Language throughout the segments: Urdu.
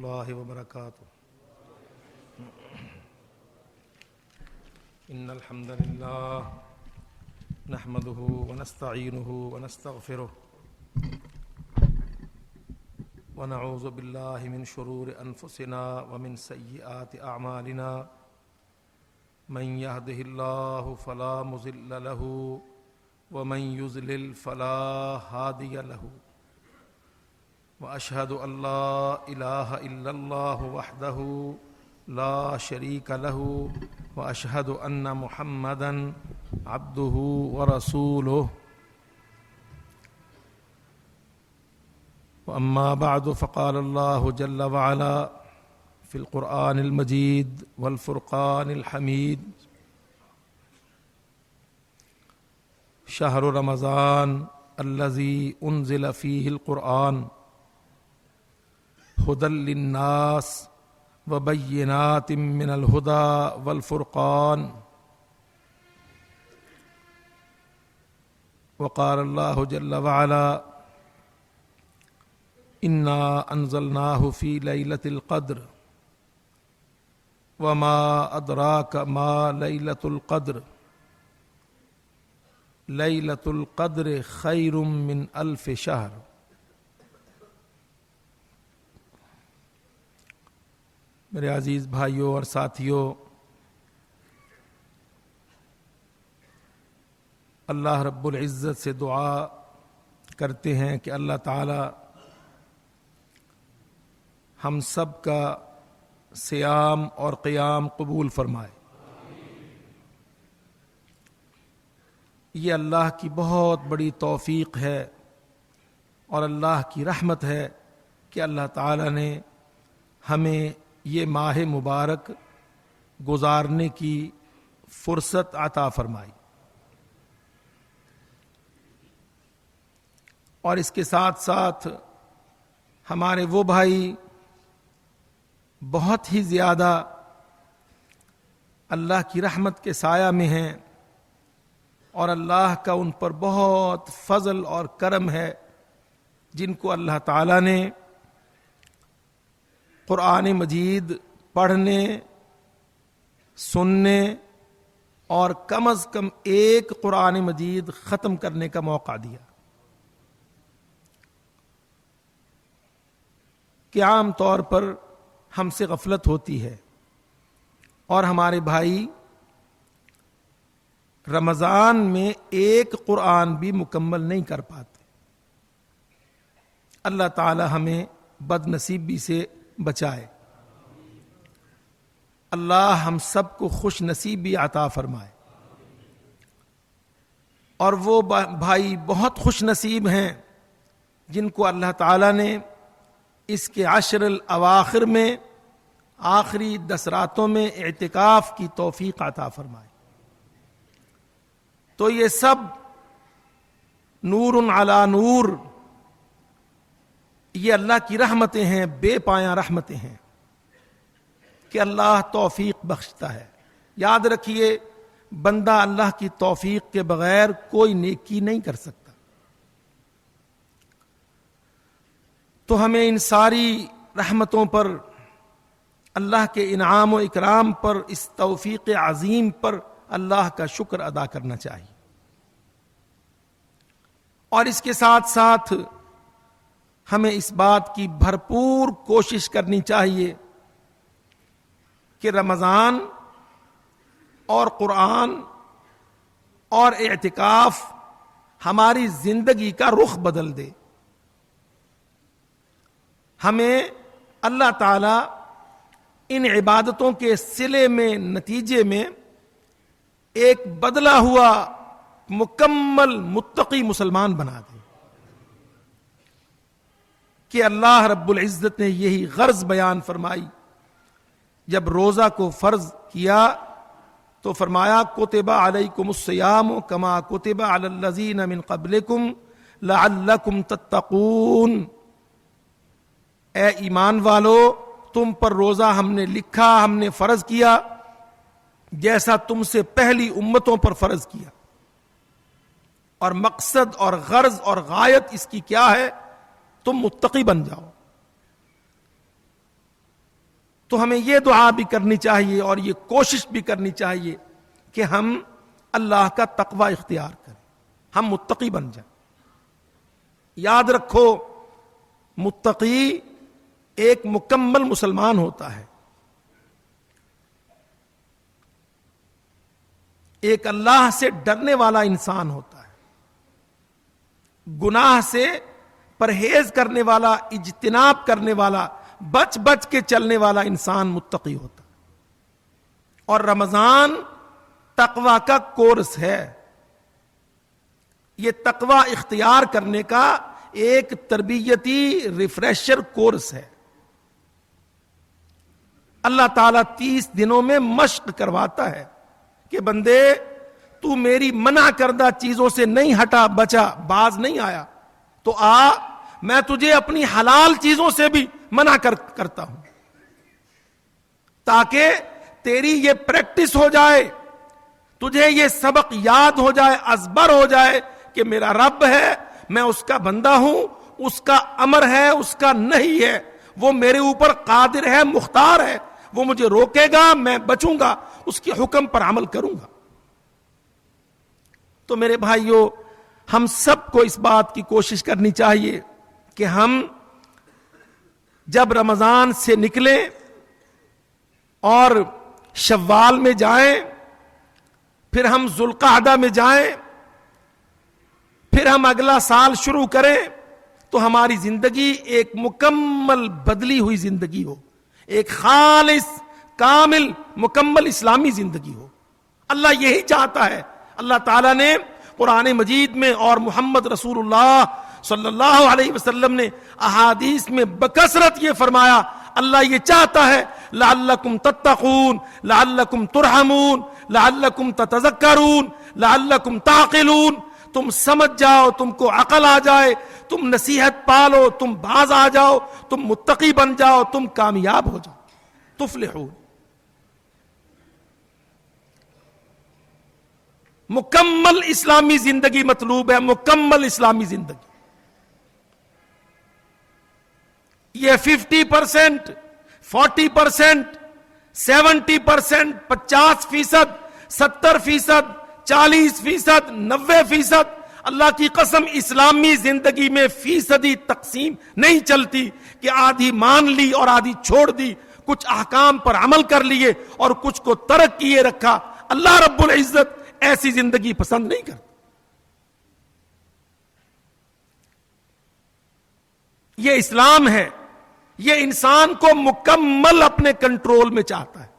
الله وبركاته. إن الحمد لله نحمده ونستعينه ونستغفره ونعوذ بالله من شرور أنفسنا ومن سيئات أعمالنا. من يهده الله فلا مضل له ومن يضلل فلا هادي له. وأشهد أن لا إله إلا الله وحده لا شريك له وأشهد أن محمدًا عبده ورسوله. وأما بعد فقال الله جل وعلا في القرآن المجيد والفرقان الحميد: شهر رمضان الذي أنزل فيه القرآن هدى للناس وبينات من الهدى والفرقان. وقال الله جل وعلا: إنا أنزلناه في ليلة القدر وما أدراك ما ليلة القدر ليلة القدر خير من ألف شهر. میرے عزیز بھائیوں اور ساتھیوں، اللہ رب العزت سے دعا کرتے ہیں کہ اللہ تعالی ہم سب کا صیام اور قیام قبول فرمائے. یہ اللہ کی بہت بڑی توفیق ہے اور اللہ کی رحمت ہے کہ اللہ تعالی نے ہمیں یہ ماہ مبارک گزارنے کی فرصت عطا فرمائی. اور اس کے ساتھ ساتھ ہمارے وہ بھائی بہت ہی زیادہ اللہ کی رحمت کے سایہ میں ہیں اور اللہ کا ان پر بہت فضل اور کرم ہے، جن کو اللہ تعالیٰ نے قرآن مجید پڑھنے، سننے اور کم از کم ایک قرآن مجید ختم کرنے کا موقع دیا. کہ عام طور پر ہم سے غفلت ہوتی ہے اور ہمارے بھائی رمضان میں ایک قرآن بھی مکمل نہیں کر پاتے. اللہ تعالی ہمیں بد نصیبی سے بچائے. اللہ ہم سب کو خوش نصیبی عطا فرمائے. اور وہ بھائی بہت خوش نصیب ہیں جن کو اللہ تعالی نے اس کے عشر الاواخر میں آخری 10 راتوں میں اعتکاف کی توفیق عطا فرمائے. تو یہ سب نور علی نور، یہ اللہ کی رحمتیں ہیں، بے پایاں رحمتیں ہیں کہ اللہ توفیق بخشتا ہے. یاد رکھیے، بندہ اللہ کی توفیق کے بغیر کوئی نیکی نہیں کر سکتا. تو ہمیں ان ساری رحمتوں پر، اللہ کے انعام و اکرام پر، اس توفیق عظیم پر اللہ کا شکر ادا کرنا چاہیے. اور اس کے ساتھ ساتھ ہمیں اس بات کی بھرپور کوشش کرنی چاہیے کہ رمضان اور قرآن اور اعتکاف ہماری زندگی کا رخ بدل دے. ہمیں اللہ تعالی ان عبادتوں کے صلے میں، نتیجے میں ایک بدلا ہوا مکمل متقی مسلمان بنا دے. کہ اللہ رب العزت نے یہی غرض بیان فرمائی. جب روزہ کو فرض کیا تو فرمایا: کتب علیکم الصیام کما کتب علی الذین من قبلکم لعلکم تتقون. اے ایمان والو، تم پر روزہ ہم نے لکھا، ہم نے فرض کیا جیسا تم سے پہلی امتوں پر فرض کیا. اور مقصد اور غرض اور غایت اس کی کیا ہے؟ تم متقی بن جاؤ. تو ہمیں یہ دعا بھی کرنی چاہیے اور یہ کوشش بھی کرنی چاہیے کہ ہم اللہ کا تقوی اختیار کریں, ہم متقی بن جائیں. یاد رکھو, متقی ایک مکمل مسلمان ہوتا ہے, ایک اللہ سے ڈرنے والا انسان ہوتا ہے, گناہ سے پرہیز کرنے والا, اجتناب کرنے والا, بچ بچ کے چلنے والا انسان متقی ہوتا ہے. اور رمضان تقوی کا کورس ہے. یہ تقوی اختیار کرنے کا ایک تربیتی ریفریشر کورس ہے. اللہ تعالیٰ 30 دنوں میں مشق کرواتا ہے کہ بندے تو میری منع کردہ چیزوں سے نہیں ہٹا, بچا, باز نہیں آیا, تو میں تجھے اپنی حلال چیزوں سے بھی منع کرتا ہوں, تاکہ تیری یہ پریکٹس ہو جائے, تجھے یہ سبق یاد ہو جائے, ازبر ہو جائے کہ میرا رب ہے, میں اس کا بندہ ہوں, اس کا امر ہے, اس کا نہیں ہے, وہ میرے اوپر قادر ہے, مختار ہے, وہ مجھے روکے گا, میں بچوں گا, اس کے حکم پر عمل کروں گا. تو میرے بھائیوں, ہم سب کو اس بات کی کوشش کرنی چاہیے کہ ہم جب رمضان سے نکلیں اور شوال میں جائیں, پھر ہم ذوالقعدہ میں جائیں, پھر ہم اگلا سال شروع کریں, تو ہماری زندگی ایک مکمل بدلی ہوئی زندگی ہو, ایک خالص کامل مکمل اسلامی زندگی ہو. اللہ یہی چاہتا ہے. اللہ تعالیٰ نے قرآن مجید میں اور محمد رسول اللہ صلی اللہ علیہ وسلم نے احادیث میں بکثرت یہ فرمایا, اللہ یہ چاہتا ہے لعلکم تتقون, لعلکم ترحمون, لعلکم تتذکرون, لعلکم تعقلون, تم سمجھ جاؤ, تم کو عقل آ جائے, تم نصیحت پالو, تم باز آ جاؤ, تم متقی بن جاؤ, تم کامیاب ہو جاؤ, تفلحون. مکمل اسلامی زندگی مطلوب ہے, مکمل اسلامی زندگی. یہ 50%, 40%, 70%, 50%, 70%, 40%, 90%, اللہ کی قسم اسلامی زندگی میں فیصدی تقسیم نہیں چلتی کہ آدھی مان لی اور آدھی چھوڑ دی, کچھ احکام پر عمل کر لیے اور کچھ کو ترک کیے رکھا. اللہ رب العزت ایسی زندگی پسند نہیں کرتا. یہ اسلام ہے, یہ انسان کو مکمل اپنے کنٹرول میں چاہتا ہے.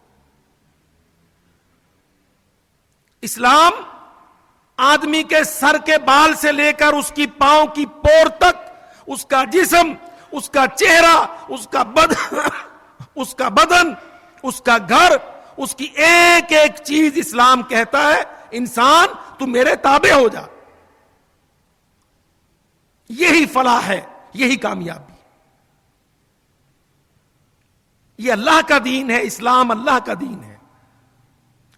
اسلام آدمی کے سر کے بال سے لے کر اس کی پاؤں کی پور تک, اس کا جسم, اس کا چہرہ, اس کا بدن, اس کا گھر, اس کی ایک ایک چیز اسلام کہتا ہے انسان تو میرے تابع ہو جا. یہی فلاح ہے, یہی کامیابی. یہ اللہ کا دین ہے, اسلام اللہ کا دین ہے.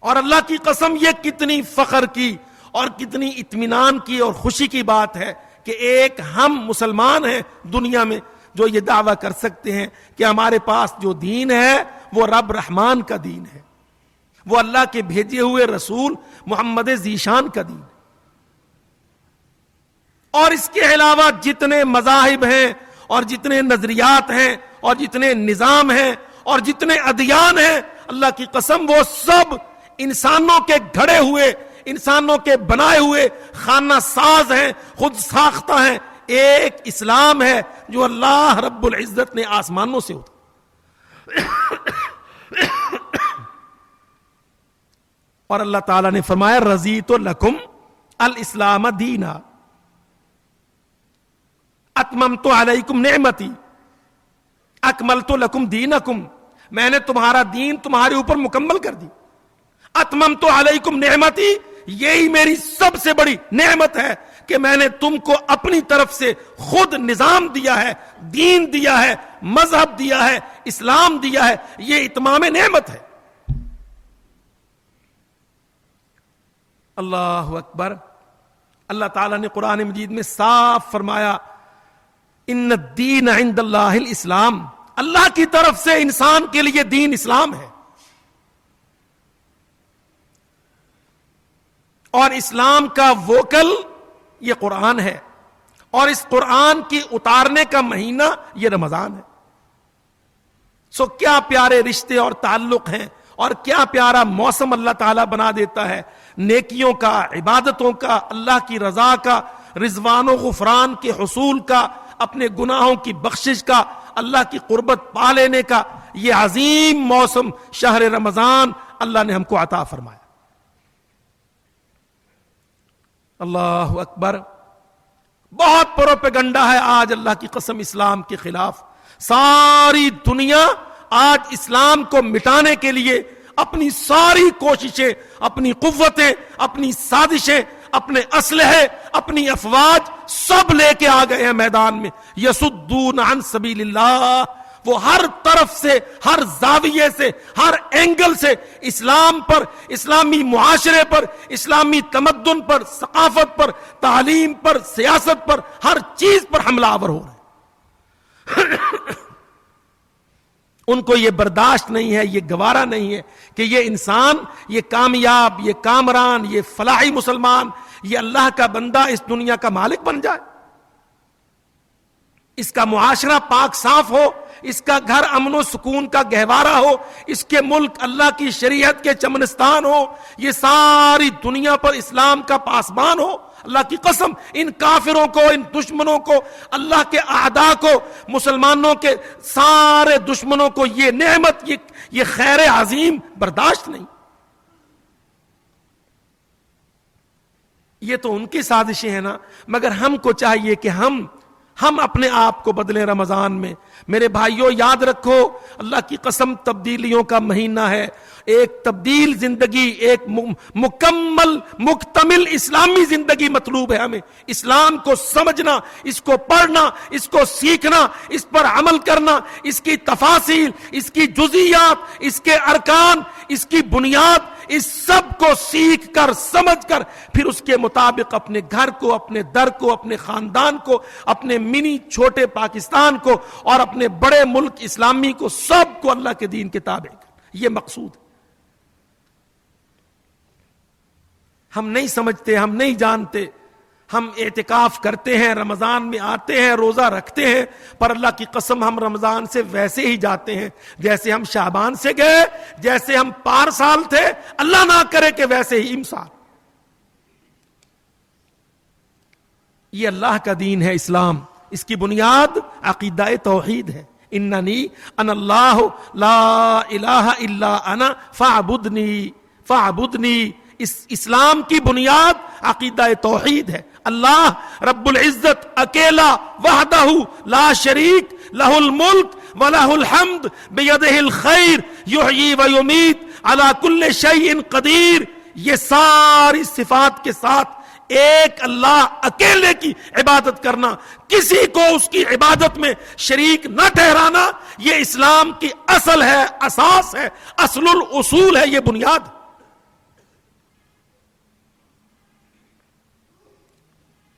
اور اللہ کی قسم یہ کتنی فخر کی اور کتنی اطمینان کی اور خوشی کی بات ہے کہ ایک ہم مسلمان ہیں دنیا میں جو یہ دعویٰ کر سکتے ہیں کہ ہمارے پاس جو دین ہے وہ رب رحمان کا دین ہے, وہ اللہ کے بھیجے ہوئے رسول محمد ذیشان کا دین. اور اس کے علاوہ جتنے مذاہب ہیں اور جتنے نظریات ہیں اور جتنے نظام ہیں اور جتنے ادیان ہیں, اللہ کی قسم وہ سب انسانوں کے گھڑے ہوئے, انسانوں کے بنائے ہوئے خانہ ساز ہیں, خود ساختہ ہیں. ایک اسلام ہے جو اللہ رب العزت نے آسمانوں سے ہوتا. اور اللہ تعالیٰ نے فرمایا رضیت لکم الاسلام دینا اتممت علیکم نعمتی اکملت لکم دینکم, میں نے تمہارا دین تمہارے اوپر مکمل کر دی. اتممت علیکم نعمتی, یہی میری سب سے بڑی نعمت ہے کہ میں نے تم کو اپنی طرف سے خود نظام دیا ہے, دین دیا ہے, مذہب دیا ہے, اسلام دیا ہے. یہ اتمام نعمت ہے. اللہ اکبر. اللہ تعالیٰ نے قرآن مجید میں صاف فرمایا ان الدین عند اللہ الاسلام, اللہ کی طرف سے انسان کے لیے دین اسلام ہے، اور اسلام کا ووکل یہ قرآن ہے، اور اس قرآن کی اتارنے کا مہینہ یہ رمضان ہے۔ سو کیا پیارے رشتے اور تعلق ہیں، اور کیا پیارا موسم اللہ تعالیٰ بنا دیتا ہے نیکیوں کا، عبادتوں کا، اللہ کی رضا کا، رضوان و غفران کے حصول کا، اپنے گناہوں کی بخشش کا، اللہ کی قربت پا لینے کا۔ یہ عظیم موسم شہر رمضان اللہ نے ہم کو عطا فرمایا۔ اللہ اکبر، بہت پروپیگنڈا ہے آج اللہ کی قسم اسلام کے خلاف۔ ساری دنیا آج اسلام کو مٹانے کے لیے اپنی ساری کوششیں، اپنی قوتیں، اپنی سازشیں، اپنے اسلحے، اپنی افواج سب لے کے آ گئے ہیں میدان میں۔ یصدون عن سبیل اللہ، وہ ہر طرف سے، ہر زاویے سے، ہر اینگل سے اسلام پر، اسلامی معاشرے پر، اسلامی تمدن پر، ثقافت پر، تعلیم پر، سیاست پر، ہر چیز پر حملہ آور ہو رہے ہیں۔ ان کو یہ برداشت نہیں ہے، یہ گوارا نہیں ہے کہ یہ انسان، یہ کامیاب، یہ کامران، یہ فلاحی مسلمان، یہ اللہ کا بندہ اس دنیا کا مالک بن جائے، اس کا معاشرہ پاک صاف ہو، اس کا گھر امن و سکون کا گہوارہ ہو، اس کے ملک اللہ کی شریعت کے چمنستان ہو، یہ ساری دنیا پر اسلام کا پاسبان ہو۔ اللہ کی قسم ان کافروں کو، ان دشمنوں کو، اللہ کے اعداء کو، مسلمانوں کے سارے دشمنوں کو یہ نعمت، یہ خیر عظیم برداشت نہیں۔ یہ تو ان کی سازشیں ہیں نا، مگر ہم کو چاہیے کہ ہم اپنے آپ کو بدلیں رمضان میں۔ میرے بھائیوں یاد رکھو، اللہ کی قسم تبدیلیوں کا مہینہ ہے۔ ایک تبدیل زندگی، ایک مکمل مکتمل اسلامی زندگی مطلوب ہے ہمیں۔ اسلام کو سمجھنا، اس کو پڑھنا، اس کو سیکھنا، اس پر عمل کرنا، اس کی تفاصیل، اس کی جزئیات، اس کے ارکان، اس کی بنیاد، اس سب کو سیکھ کر، سمجھ کر، پھر اس کے مطابق اپنے گھر کو، اپنے در کو، اپنے خاندان کو، اپنے منی چھوٹے پاکستان کو، اور اپنے بڑے ملک اسلامی کو، سب کو اللہ کے دین کے تابع کر۔ یہ مقصود ہے۔ ہم نہیں سمجھتے، ہم نہیں جانتے، ہم اعتکاف کرتے ہیں، رمضان میں آتے ہیں، روزہ رکھتے ہیں، پر اللہ کی قسم ہم رمضان سے ویسے ہی جاتے ہیں جیسے ہم شعبان سے گئے، جیسے ہم پارسال تھے، اللہ نہ کرے کہ ویسے ہی امسال۔ یہ اللہ کا دین ہے اسلام، اس کی بنیاد عقیدہ توحید ہے۔ اننی انا اللہ لا الہ الا انا فاعبدنی۔ اس اسلام کی بنیاد عقیدہ توحید ہے۔ اللہ رب العزت اکیلا، وحدہ لا شریک، لہ الملک ولہ الحمد بیدہ الخیر یحیی ویمیت علی کل شیء قدیر۔ یہ ساری صفات کے ساتھ ایک اللہ اکیلے کی عبادت کرنا، کسی کو اس کی عبادت میں شریک نہ ٹھہرانا، یہ اسلام کی اصل ہے، اساس ہے، اصل الاصول ہے، یہ بنیاد ہے۔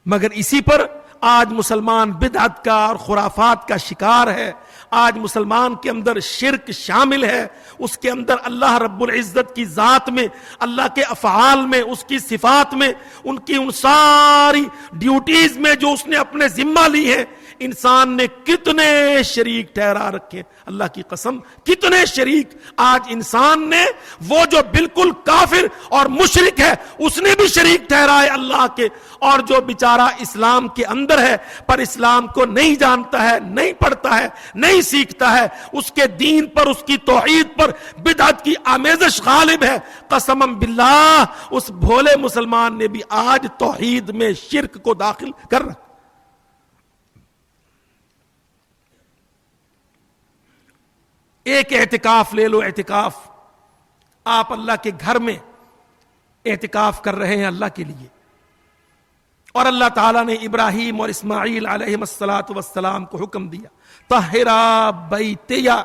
مگر اسی پر آج مسلمان بدعت کا اور خرافات کا شکار ہے۔ آج مسلمان کے اندر شرک شامل ہے، اس کے اندر اللہ رب العزت کی ذات میں، اللہ کے افعال میں، اس کی صفات میں، ان کی ان ساری ڈیوٹیز میں جو اس نے اپنے ذمہ لی ہیں، انسان نے کتنے شریک ٹھہرا رکھے۔ اللہ کی قسم کتنے شریک۔ آج انسان نے وہ جو بالکل کافر اور مشرک ہے اس نے بھی شریک ٹھہرائے اللہ کے، اور جو بیچارہ اسلام کے اندر ہے پر اسلام کو نہیں جانتا ہے، نہیں پڑھتا ہے، نہیں سیکھتا ہے، اس کے دین پر، اس کی توحید پر بدعت کی آمیزش غالب ہے، قسماً باللہ اس بھولے مسلمان نے بھی آج توحید میں شرک کو داخل کر رکھا۔ ایک اعتکاف لے لو، اعتکاف آپ اللہ کے گھر میں اعتکاف کر رہے ہیں اللہ کے لیے، اور اللہ تعالیٰ نے ابراہیم اور اسماعیل علیہ السلام کو حکم دیا، طہرا بیتیا،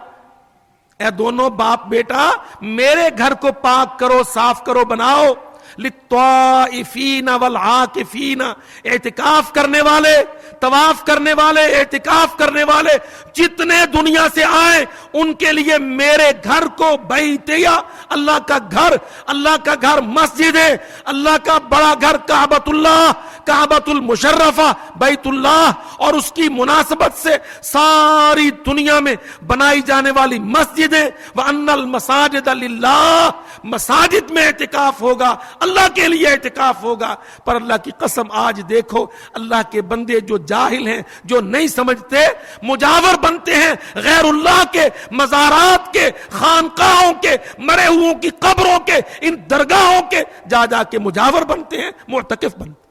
اے دونوں باپ بیٹا میرے گھر کو پاک کرو، صاف کرو، بناؤ، للطائفین والعاکفین، اعتکاف کرنے والے، طواف کرنے والے، اعتکاف کرنے والے جتنے دنیا سے آئے ان کے لیے میرے گھر کو بیتیا، اللہ کا گھر، اللہ کا گھر مسجد ہے، اللہ کا بڑا گھر کعبۃ اللہ، کعبۃ المشرفہ بیت اللہ، اور اس کی مناسبت سے ساری دنیا میں بنائی جانے والی مسجدیں، وَأَنَّ الْمَسَاجِدَ لِلَّهِ، مساجد میں اعتکاف ہوگا، اللہ کے لیے اعتکاف ہوگا۔ پر اللہ کی قسم آج دیکھو اللہ کے بندے جو جاہل ہیں، جو نہیں سمجھتے، مجاور بنتے ہیں غیر اللہ کے مزارات کے، خانقاہوں کے، مرے ہوئوں کی قبروں کے، ان درگاہوں کے جا جا کے مجاور بنتے ہیں، معتکف بنتے ہیں۔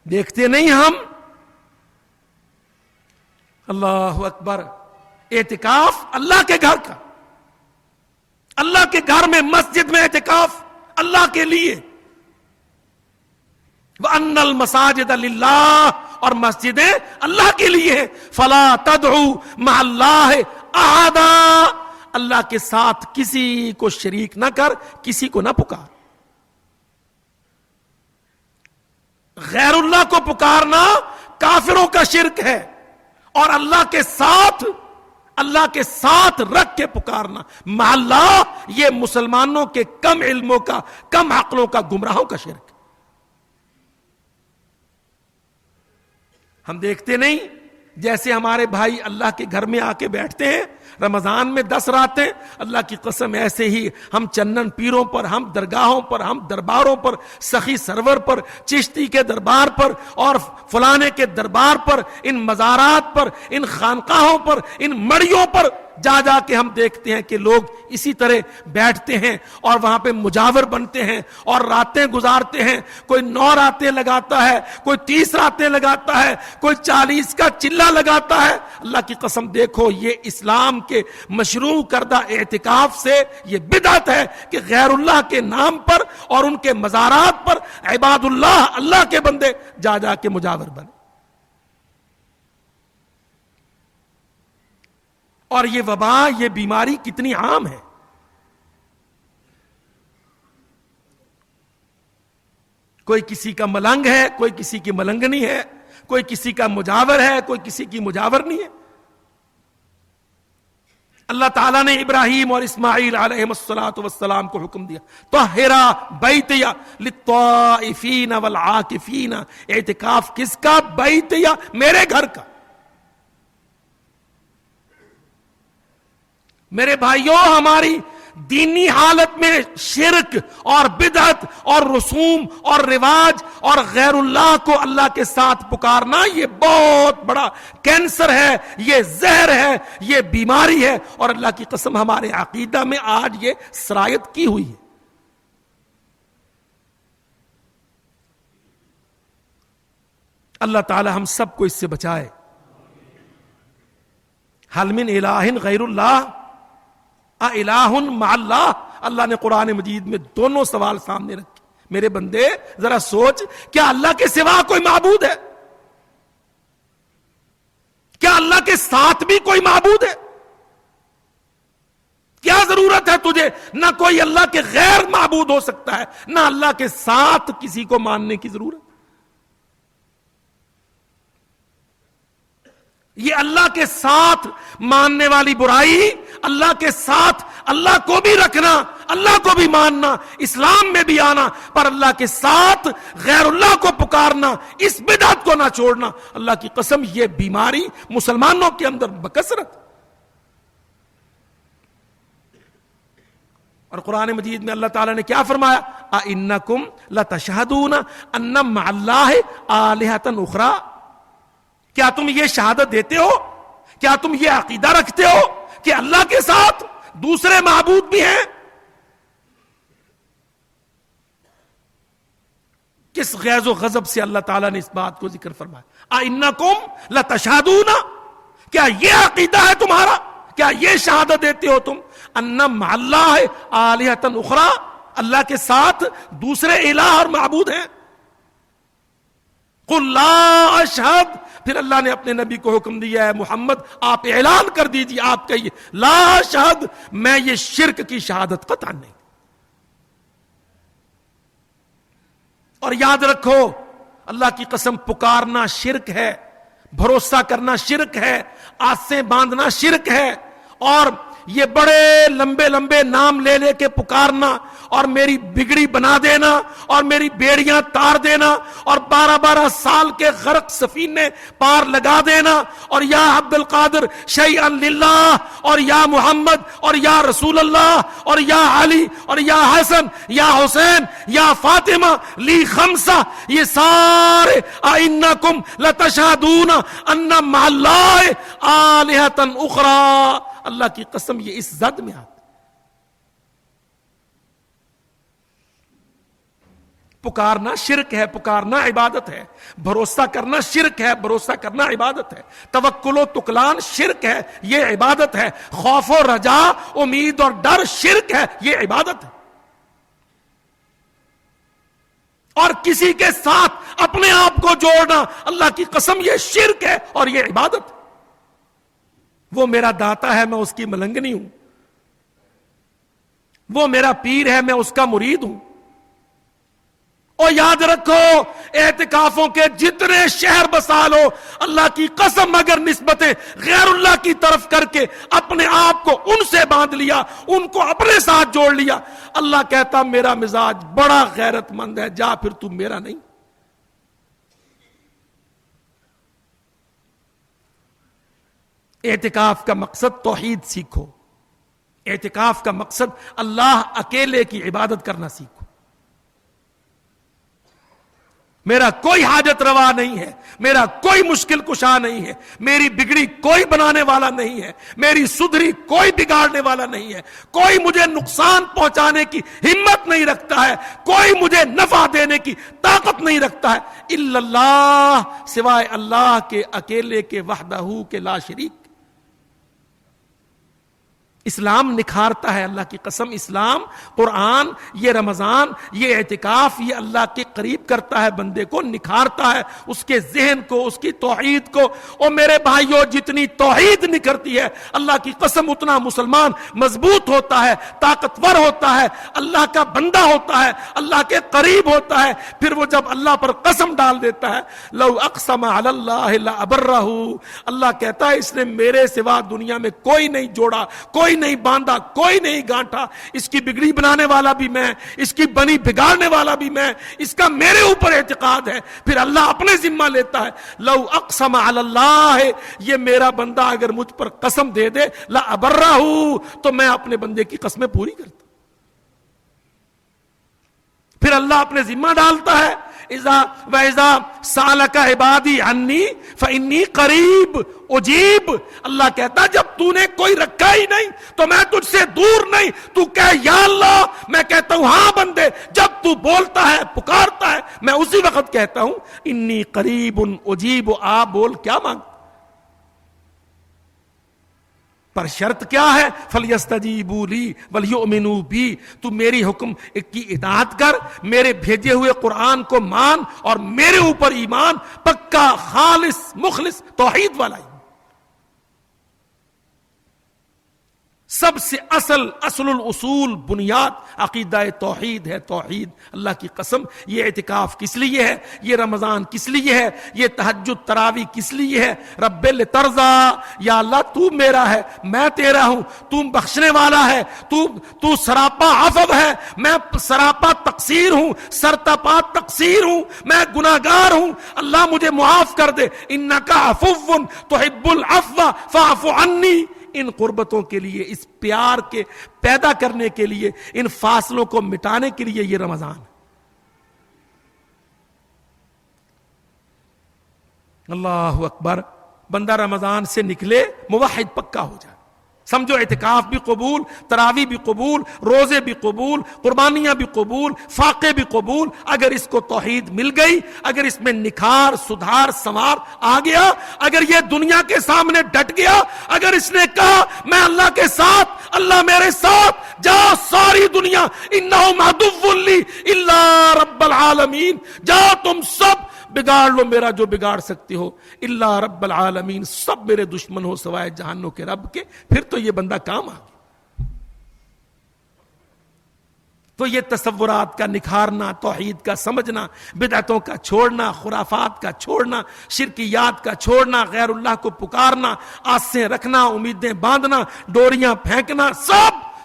دیکھتے نہیں ہم؟ اللہ اکبر، اعتکاف اللہ کے گھر کا، اللہ کے گھر میں مسجد میں اعتکاف اللہ کے لیے، وَأَنَّ الْمَسَاجِدَ لِلَّهِ، اور مسجدیں اللہ کے لیے ہیں۔ فَلَا تَدْعُوا مَعَ اللَّهِ أَحَدًا، اللہ کے ساتھ کسی کو شریک نہ کر، کسی کو نہ پکار۔ غیر اللہ کو پکارنا کافروں کا شرک ہے، اور اللہ کے ساتھ رکھ کے پکارنا مع اللہ، یہ مسلمانوں کے کم علموں کا، کم عقلوں کا، گمراہوں کا شرک۔ ہم دیکھتے نہیں جیسے ہمارے بھائی اللہ کے گھر میں آ کے بیٹھتے ہیں رمضان میں 10 راتیں، اللہ کی قسم ایسے ہی ہم چنن پیروں پر، ہم درگاہوں پر، ہم درباروں پر، سخی سرور پر، چشتی کے دربار پر اور فلانے کے دربار پر، ان مزارات پر، ان خانقاہوں پر، ان مڑیوں پر جا جا کے ہم دیکھتے ہیں کہ لوگ اسی طرح بیٹھتے ہیں اور وہاں پہ مجاور بنتے ہیں اور راتیں گزارتے ہیں۔ کوئی 9 راتیں لگاتا ہے، کوئی 30 راتیں لگاتا ہے، کوئی 40 کا چلہ لگاتا ہے۔ اللہ کی قسم دیکھو، یہ اسلام کے مشروع کردہ اعتکاف سے یہ بدعت ہے کہ غیر اللہ کے نام پر اور ان کے مزارات پر عباد اللہ، اللہ کے بندے جا جا کے مجاور بنے۔ اور یہ وبا، یہ بیماری کتنی عام ہے۔ کوئی کسی کا ملنگ ہے، کوئی کسی کی ملنگنی ہے، کوئی کسی کا مجاور ہے، کوئی کسی کی مجاورنی ہے۔ اللہ تعالیٰ نے ابراہیم اور اسماعیل علیہ السلام کو حکم دیا، طہرا بیتیا للطائفین والعاکفین، اعتکاف کس کا؟ بیتیا، میرے گھر کا۔ میرے بھائیوں، ہماری دینی حالت میں شرک اور بدعت اور رسوم اور رواج اور غیر اللہ کو اللہ کے ساتھ پکارنا، یہ بہت بڑا کینسر ہے، یہ زہر ہے، یہ بیماری ہے، اور اللہ کی قسم ہمارے عقیدہ میں آج یہ سرایت کی ہوئی ہے۔ اللہ تعالی ہم سب کو اس سے بچائے۔ حل من الہ غیر اللہ الہ مع اللہ، اللہ نے قرآن مجید میں دونوں سوال سامنے رکھے۔ میرے بندے ذرا سوچ، کیا اللہ کے سوا کوئی معبود ہے؟ کیا اللہ کے ساتھ بھی کوئی معبود ہے؟ کیا ضرورت ہے تجھے؟ نہ کوئی اللہ کے غیر معبود ہو سکتا ہے، نہ اللہ کے ساتھ کسی کو ماننے کی ضرورت۔ یہ اللہ کے ساتھ ماننے والی برائی، اللہ کے ساتھ اللہ کو بھی رکھنا، اللہ کو بھی ماننا، اسلام میں بھی آنا، پر اللہ کے ساتھ غیر اللہ کو پکارنا، اس بدعت کو نہ چھوڑنا، اللہ کی قسم یہ بیماری مسلمانوں کے اندر بکثرت۔ اور قرآن مجید میں اللہ تعالیٰ نے کیا فرمایا؟ اَإِنَّكُمْ لَتَشْهَدُونَ أَنَّ مَعَ اللَّهِ آلِهَةً أُخْرَىٰ، کیا تم یہ شہادت دیتے ہو، کیا تم یہ عقیدہ رکھتے ہو کہ اللہ کے ساتھ دوسرے معبود بھی ہیں؟ کس غیظ و غضب سے اللہ تعالیٰ نے اس بات کو ذکر فرمایا؟ اَإِنَّكُمْ لَتَشْهَدُونَ، کیا یہ عقیدہ ہے تمہارا، کیا یہ شہادت دیتے ہو تم أَنَّ مَعَ اللَّهِ آلِهَةً أُخْرَىٰ، اللہ کے ساتھ دوسرے الہ اور معبود ہیں؟ قل لا اشہد، پھر اللہ نے اپنے نبی کو حکم دیا ہے محمد آپ اعلان کر دیجیے، آپ کہیے لا اشہد، میں یہ شرک کی شہادت قطعا نہیں۔ اور یاد رکھو اللہ کی قسم پکارنا شرک ہے، بھروسہ کرنا شرک ہے، آسیں باندھنا شرک ہے، اور یہ بڑے لمبے لمبے نام لے لے کے پکارنا اور میری بگڑی بنا دینا اور میری بیڑیاں تار دینا اور 12 سال کے غرق سفینے پار لگا دینا اور یا عبد القادر شیئا للہ اور یا محمد اور یا رسول اللہ اور یا علی اور یا حسن یا حسین یا فاطمہ لی خمسہ، یہ سارے اِنَّکُمْ لَتَشْهَدُونَ أَنَّ مَعَ اللَّهِ آلِهَةً أُخْرَى، اللہ کی قسم یہ اس زد میں آتا۔ پکارنا شرک ہے، پکارنا عبادت ہے، بھروسہ کرنا شرک ہے، بھروسہ کرنا عبادت ہے، توکل و تکلان شرک ہے، یہ عبادت ہے، خوف و رجا امید اور ڈر شرک ہے، یہ عبادت ہے، اور کسی کے ساتھ اپنے آپ کو جوڑنا اللہ کی قسم یہ شرک ہے اور یہ عبادت ہے۔ وہ میرا داتا ہے میں اس کی ملنگنی ہوں، وہ میرا پیر ہے میں اس کا مرید ہوں۔ اور یاد رکھو اعتکافوں کے جتنے شہر بسا لو، اللہ کی قسم اگر نسبتیں غیر اللہ کی طرف کر کے اپنے آپ کو ان سے باندھ لیا، ان کو اپنے ساتھ جوڑ لیا، اللہ کہتا میرا مزاج بڑا غیرت مند ہے، جا پھر تو میرا نہیں۔ اعتکاف کا مقصد توحید سیکھو، اعتکاف کا مقصد اللہ اکیلے کی عبادت کرنا سیکھو۔ میرا کوئی حاجت روا نہیں ہے، میرا کوئی مشکل کشا نہیں ہے، میری بگڑی کوئی بنانے والا نہیں ہے، میری سدھری کوئی بگاڑنے والا نہیں ہے، کوئی مجھے نقصان پہنچانے کی ہمت نہیں رکھتا ہے، کوئی مجھے نفع دینے کی طاقت نہیں رکھتا ہے الا اللہ، سوائے اللہ کے اکیلے کے وحدہ کے لا شریک۔ اسلام نکھارتا ہے، اللہ کی قسم اسلام، قرآن، یہ رمضان، یہ اعتکاف، یہ اللہ کے قریب کرتا ہے بندے کو، نکھارتا ہے اس کے ذہن کو، اس کی توحید کو۔ اور میرے بھائیوں جتنی توحید نکھرتی ہے اللہ کی قسم اتنا مسلمان مضبوط ہوتا ہے، طاقتور ہوتا ہے، اللہ کا بندہ ہوتا ہے، اللہ کے قریب ہوتا ہے۔ پھر وہ جب اللہ پر قسم ڈال دیتا ہے لو اقسم علی اللہ لابرہ، اللہ کہتا ہے اس نے میرے سوا دنیا میں کوئی نہیں جوڑا، کوئی نہیں باندھا، کوئی نہیں گانٹھا، اس کی بگڑی بنانے والا بھی میں، اس کی بنی بگاڑنے والا بھی میں، اس کا میرے اوپر اعتقاد ہے۔ پھر اللہ اپنے ذمہ لیتا ہے لو اقسم علی اللہ، یہ میرا بندہ اگر مجھ پر قسم دے دے لابرہ، تو میں اپنے بندے کی قسمیں پوری کرتا۔ پھر اللہ اپنے ذمہ ڈالتا ہے وَإِذَا سَأَلَكَ عِبَادِي عَنِّي فَإِنِّي قَرِيبٌ اجیب، اللہ کہتا جب تو نے کوئی رکھا ہی نہیں تو میں تجھ سے دور نہیں، تو کہہ یا اللہ، میں کہتا ہوں ہاں بندے، جب تو بولتا ہے پکارتا ہے میں اسی وقت کہتا ہوں انی قریب اجیب، آپ بول کیا مانگ، پر شرط کیا ہے فَلْيَسْتَجِيبُوا لِي وَلْيُؤْمِنُوا بِي، تو میری حکم کی اطاعت کر، میرے بھیجے ہوئے قرآن کو مان اور میرے اوپر ایمان پکا خالص مخلص توحید والا ایمان۔ سب سے اصل الاصول بنیاد عقیدہ توحید ہے، توحید۔ اللہ کی قسم یہ اعتکاف کس لیے ہے، یہ رمضان کس لیے ہے، یہ تہجد تراویح کس لیے ہے؟ رب لترضا، یا اللہ تو میرا ہے میں تیرا ہوں، تو بخشنے والا ہے، تو سراپا عفو ہے، میں سراپا تقصیر ہوں، سرتپا تقصیر ہوں، میں گناہگار ہوں، اللہ مجھے معاف کر دے، انک عفو تحب العفو فاعف عنی۔ ان قربتوں کے لیے، اس پیار کے پیدا کرنے کے لیے، ان فاصلوں کو مٹانے کے لیے یہ رمضان۔ اللہ اکبر، بندہ رمضان سے نکلے موحد پکا ہو جائے، سمجھو اعتکاف بھی قبول، تراویح بھی قبول، روزے بھی قبول، قربانیاں بھی قبول، فاقے بھی قبول، اگر اس کو توحید مل گئی، اگر اس میں نکھار سدھار سنوار آ گیا، اگر یہ دنیا کے سامنے ڈٹ گیا، اگر اس نے کہا میں اللہ کے ساتھ، اللہ میرے ساتھ، جاؤ ساری دنیا انہم عدو لی الا رب العالمین، جاؤ تم سب بگاڑ لو میرا جو بگاڑ سکتے ہو، الا رب العالمین، سب میرے دشمن ہو سوائے جہانوں کے رب کے، پھر تو یہ بندہ کام آ گیا۔ تو یہ تصورات کا نکھارنا، توحید کا سمجھنا، بدعتوں کا چھوڑنا، خرافات کا چھوڑنا، شرکیات کا چھوڑنا، غیر اللہ کو پکارنا، آسیں رکھنا، امیدیں باندھنا، ڈوریاں پھینکنا،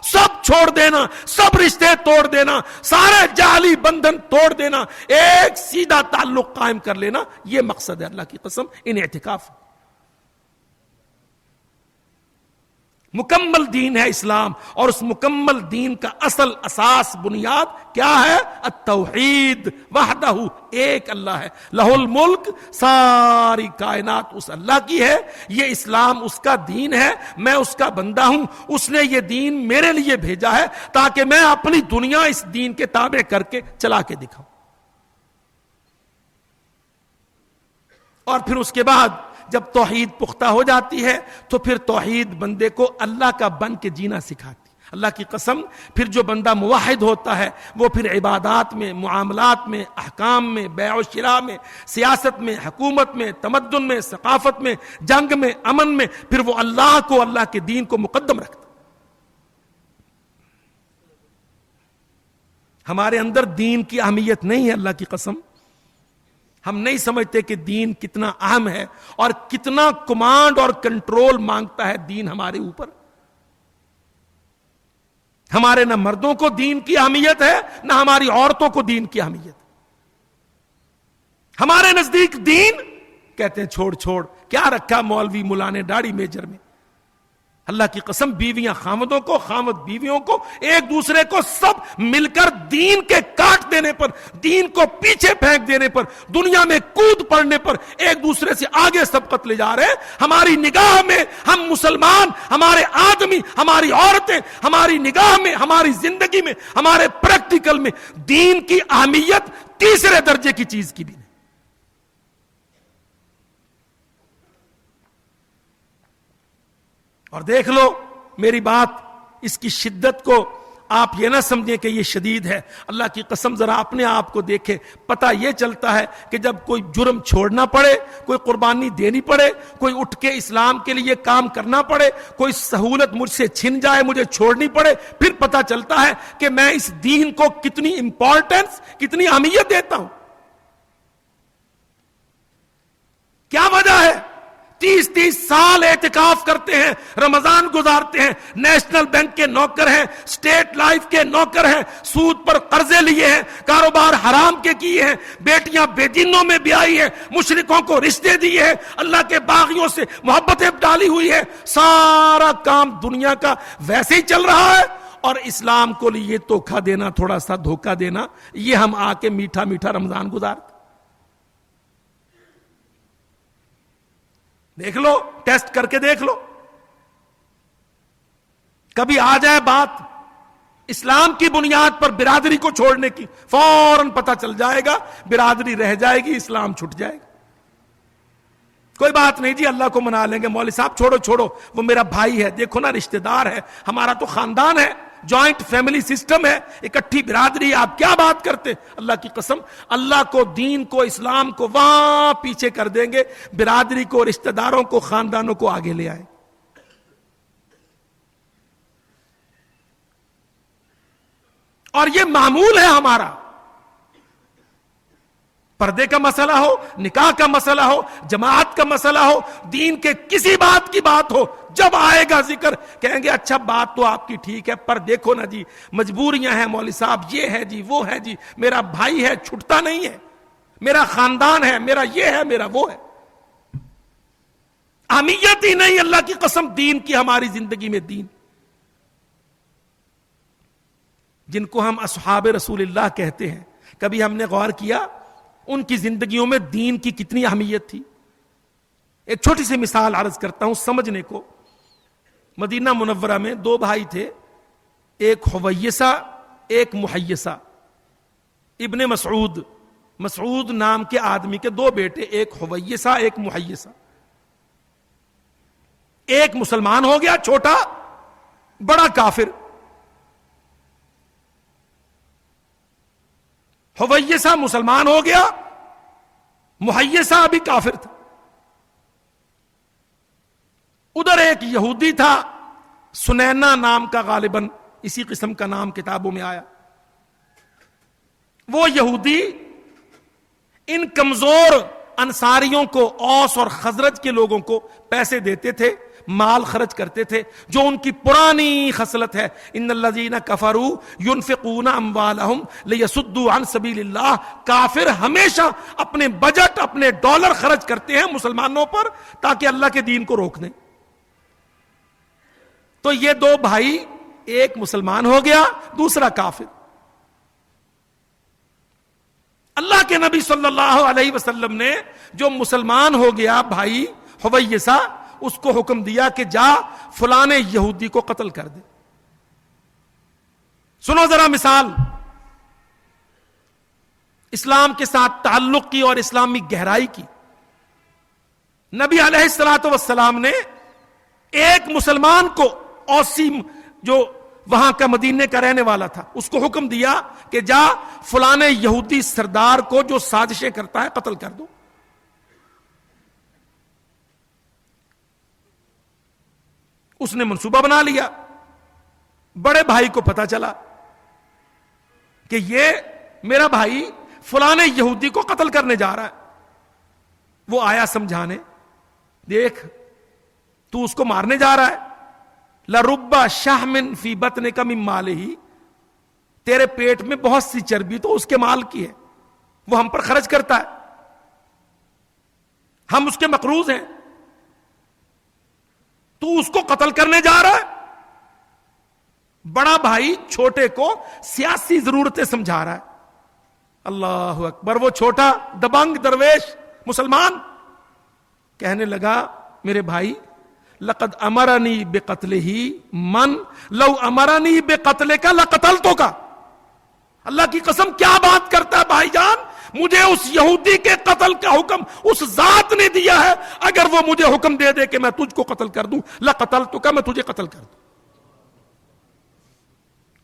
سب چھوڑ دینا، سب رشتے توڑ دینا، سارے جعلی بندھن توڑ دینا، ایک سیدھا تعلق قائم کر لینا، یہ مقصد ہے اللہ کی قسم ان اعتکاف۔ مکمل دین ہے اسلام، اور اس مکمل دین کا اصل اساس بنیاد کیا ہے؟ التوحید وحدہ، ایک اللہ ہے، لہ الملک، ساری کائنات اس اللہ کی ہے، یہ اسلام اس کا دین ہے، میں اس کا بندہ ہوں، اس نے یہ دین میرے لیے بھیجا ہے تاکہ میں اپنی دنیا اس دین کے تابع کر کے چلا کے دکھاؤں۔ اور پھر اس کے بعد جب توحید پختہ ہو جاتی ہے تو پھر توحید بندے کو اللہ کا بن کے جینا سکھاتی۔ اللہ کی قسم، پھر جو بندہ موحد ہوتا ہے وہ پھر عبادات میں، معاملات میں، احکام میں، بیع و شراء میں، سیاست میں، حکومت میں، تمدن میں، ثقافت میں، جنگ میں، امن میں، پھر وہ اللہ کو، اللہ کے دین کو مقدم رکھتا۔ ہمارے اندر دین کی اہمیت نہیں ہے، اللہ کی قسم، ہم نہیں سمجھتے کہ دین کتنا اہم ہے اور کتنا کمانڈ اور کنٹرول مانگتا ہے دین ہمارے اوپر۔ ہمارے نہ مردوں کو دین کی اہمیت ہے، نہ ہماری عورتوں کو دین کی اہمیت۔ ہمارے نزدیک دین، کہتے ہیں چھوڑ کیا رکھا مولوی ملا نے داڑھی میجر میں۔ اللہ کی قسم، بیویاں خامدوں کو، خامد بیویوں کو، ایک دوسرے کو سب مل کر دین کے کاٹ دینے پر، دین کو پیچھے پھینک دینے پر، دنیا میں کود پڑنے پر ایک دوسرے سے آگے سبقت لے جا رہے ہیں۔ ہماری نگاہ میں ہم مسلمان، ہمارے آدمی، ہماری عورتیں، ہماری نگاہ میں، ہماری زندگی میں، ہمارے پریکٹیکل میں دین کی اہمیت تیسرے درجے کی چیز کی بھی نہیں۔ اور دیکھ لو میری بات، اس کی شدت کو آپ یہ نہ سمجھیں کہ یہ شدید ہے۔ اللہ کی قسم ذرا اپنے آپ کو دیکھیں، پتہ یہ چلتا ہے کہ جب کوئی جرم چھوڑنا پڑے، کوئی قربانی دینی پڑے، کوئی اٹھ کے اسلام کے لیے کام کرنا پڑے، کوئی سہولت مجھ سے چھن جائے، مجھے چھوڑنی پڑے، پھر پتہ چلتا ہے کہ میں اس دین کو کتنی امپورٹنس، کتنی اہمیت دیتا ہوں۔ کیا وجہ ہے؟ 30 سال اعتکاف کرتے ہیں، رمضان گزارتے ہیں، نیشنل بینک کے نوکر ہیں، اسٹیٹ لائف کے نوکر ہیں، سود پر قرضے لیے ہیں، کاروبار حرام کے کیے ہیں، بیٹیاں بے دینوں میں بیائی ہیں، مشرکوں کو رشتے دیے ہیں، اللہ کے باغیوں سے محبتیں ڈالی ہوئی ہے، سارا کام دنیا کا ویسے ہی چل رہا ہے، اور اسلام کو لیے دھوکہ دینا، تھوڑا سا دھوکہ دینا، یہ ہم آ کے میٹھا میٹھا رمضان گزارتے۔ دیکھ لو، ٹیسٹ کر کے دیکھ لو، کبھی آ جائے بات اسلام کی بنیاد پر برادری کو چھوڑنے کی، فوراً پتہ چل جائے گا برادری رہ جائے گی، اسلام چھٹ جائے گا۔ کوئی بات نہیں جی، اللہ کو منا لیں گے، مولوی صاحب چھوڑو، وہ میرا بھائی ہے، دیکھو نا رشتہ دار ہے، ہمارا تو خاندان ہے، جوائنٹ فیملی سسٹم ہے، اکٹھی برادری، آپ کیا بات کرتے؟ اللہ کی قسم، اللہ کو، دین کو، اسلام کو وہاں پیچھے کر دیں گے، برادری کو، رشتہ داروں کو، خاندانوں کو آگے لے آئے۔ اور یہ معمول ہے ہمارا، پردے کا مسئلہ ہو، نکاح کا مسئلہ ہو، جماعت کا مسئلہ ہو، دین کے کسی بات کی بات ہو، جب آئے گا ذکر کہیں گے اچھا بات تو آپ کی ٹھیک ہے، پر دیکھو نا جی مجبوریاں ہیں مولوی صاحب، یہ ہے جی، وہ ہے جی، میرا بھائی ہے چھٹتا نہیں ہے، میرا خاندان ہے، میرا یہ ہے، میرا وہ ہے۔ اہمیت ہی نہیں اللہ کی قسم دین کی ہماری زندگی میں۔ دین جن کو ہم اصحاب رسول اللہ کہتے ہیں، کبھی ہم نے غور کیا ان کی زندگیوں میں دین کی کتنی اہمیت تھی؟ ایک چھوٹی سی مثال عرض کرتا ہوں سمجھنے کو۔ مدینہ منورہ میں 2 بھائی تھے، ایک حویسہ، ایک محیسہ۔ ابن مسعود نام کے آدمی کے 2 بیٹے، ایک حویسہ، ایک محیسہ۔ ایک مسلمان ہو گیا چھوٹا، بڑا کافر۔ حویسہ مسلمان ہو گیا، محیصہ بھی کافر تھا. ادھر ایک یہودی تھا سنینا نام کا، غالباً اسی قسم کا نام کتابوں میں آیا. وہ یہودی ان کمزور انصاریوں کو، اوس اور خزرج کے لوگوں کو پیسے دیتے تھے، مال خرچ کرتے تھے، جو ان کی پرانی خصلت ہے. ان الذین کفروا ينفقون اموالهم لیصدوا عن سبیل اللہ. کافر ہمیشہ اپنے بجٹ، اپنے ڈالر خرچ کرتے ہیں مسلمانوں پر تاکہ اللہ کے دین کو روک دیں. تو یہ دو بھائی، ایک مسلمان ہو گیا، دوسرا کافر. اللہ کے نبی صلی اللہ علیہ وسلم نے جو مسلمان ہو گیا بھائی حویسہ، اس کو حکم دیا کہ جا فلانے یہودی کو قتل کر دے. سنو ذرا مثال اسلام کے ساتھ تعلق کی اور اسلامی گہرائی کی. نبی علیہ الصلوۃ والسلام نے ایک مسلمان کو، اوسی جو وہاں کا مدینے کا رہنے والا تھا، اس کو حکم دیا کہ جا فلانے یہودی سردار کو جو سازشیں کرتا ہے قتل کر دو. اس نے منصوبہ بنا لیا. بڑے بھائی کو پتا چلا کہ یہ میرا بھائی فلانے یہودی کو قتل کرنے جا رہا ہے. وہ آیا سمجھانے، دیکھ تو اس کو مارنے جا رہا ہے. لَرُبَّ شَحْمٍ فِي بَطْنِكَ مِن مَالِهِ. تیرے پیٹ میں بہت سی چربی تو اس کے مال کی ہے، وہ ہم پر خرچ کرتا ہے، ہم اس کے مقروض ہیں، تو اس کو قتل کرنے جا رہا ہے. بڑا بھائی چھوٹے کو سیاسی ضرورتیں سمجھا رہا ہے. اللہ اکبر. وہ چھوٹا دبنگ درویش مسلمان کہنے لگا میرے بھائی لقد امرنی بقتلہ من لو امرنی بقتلک لقتلتک. اللہ کی قسم کیا بات کرتا ہے بھائی جان. مجھے اس یہودی کے قتل کا حکم اس ذات نے دیا ہے، اگر وہ مجھے حکم دے دے کہ میں تجھ کو قتل کر دوں، لقتلتک، میں تجھے قتل کر دوں.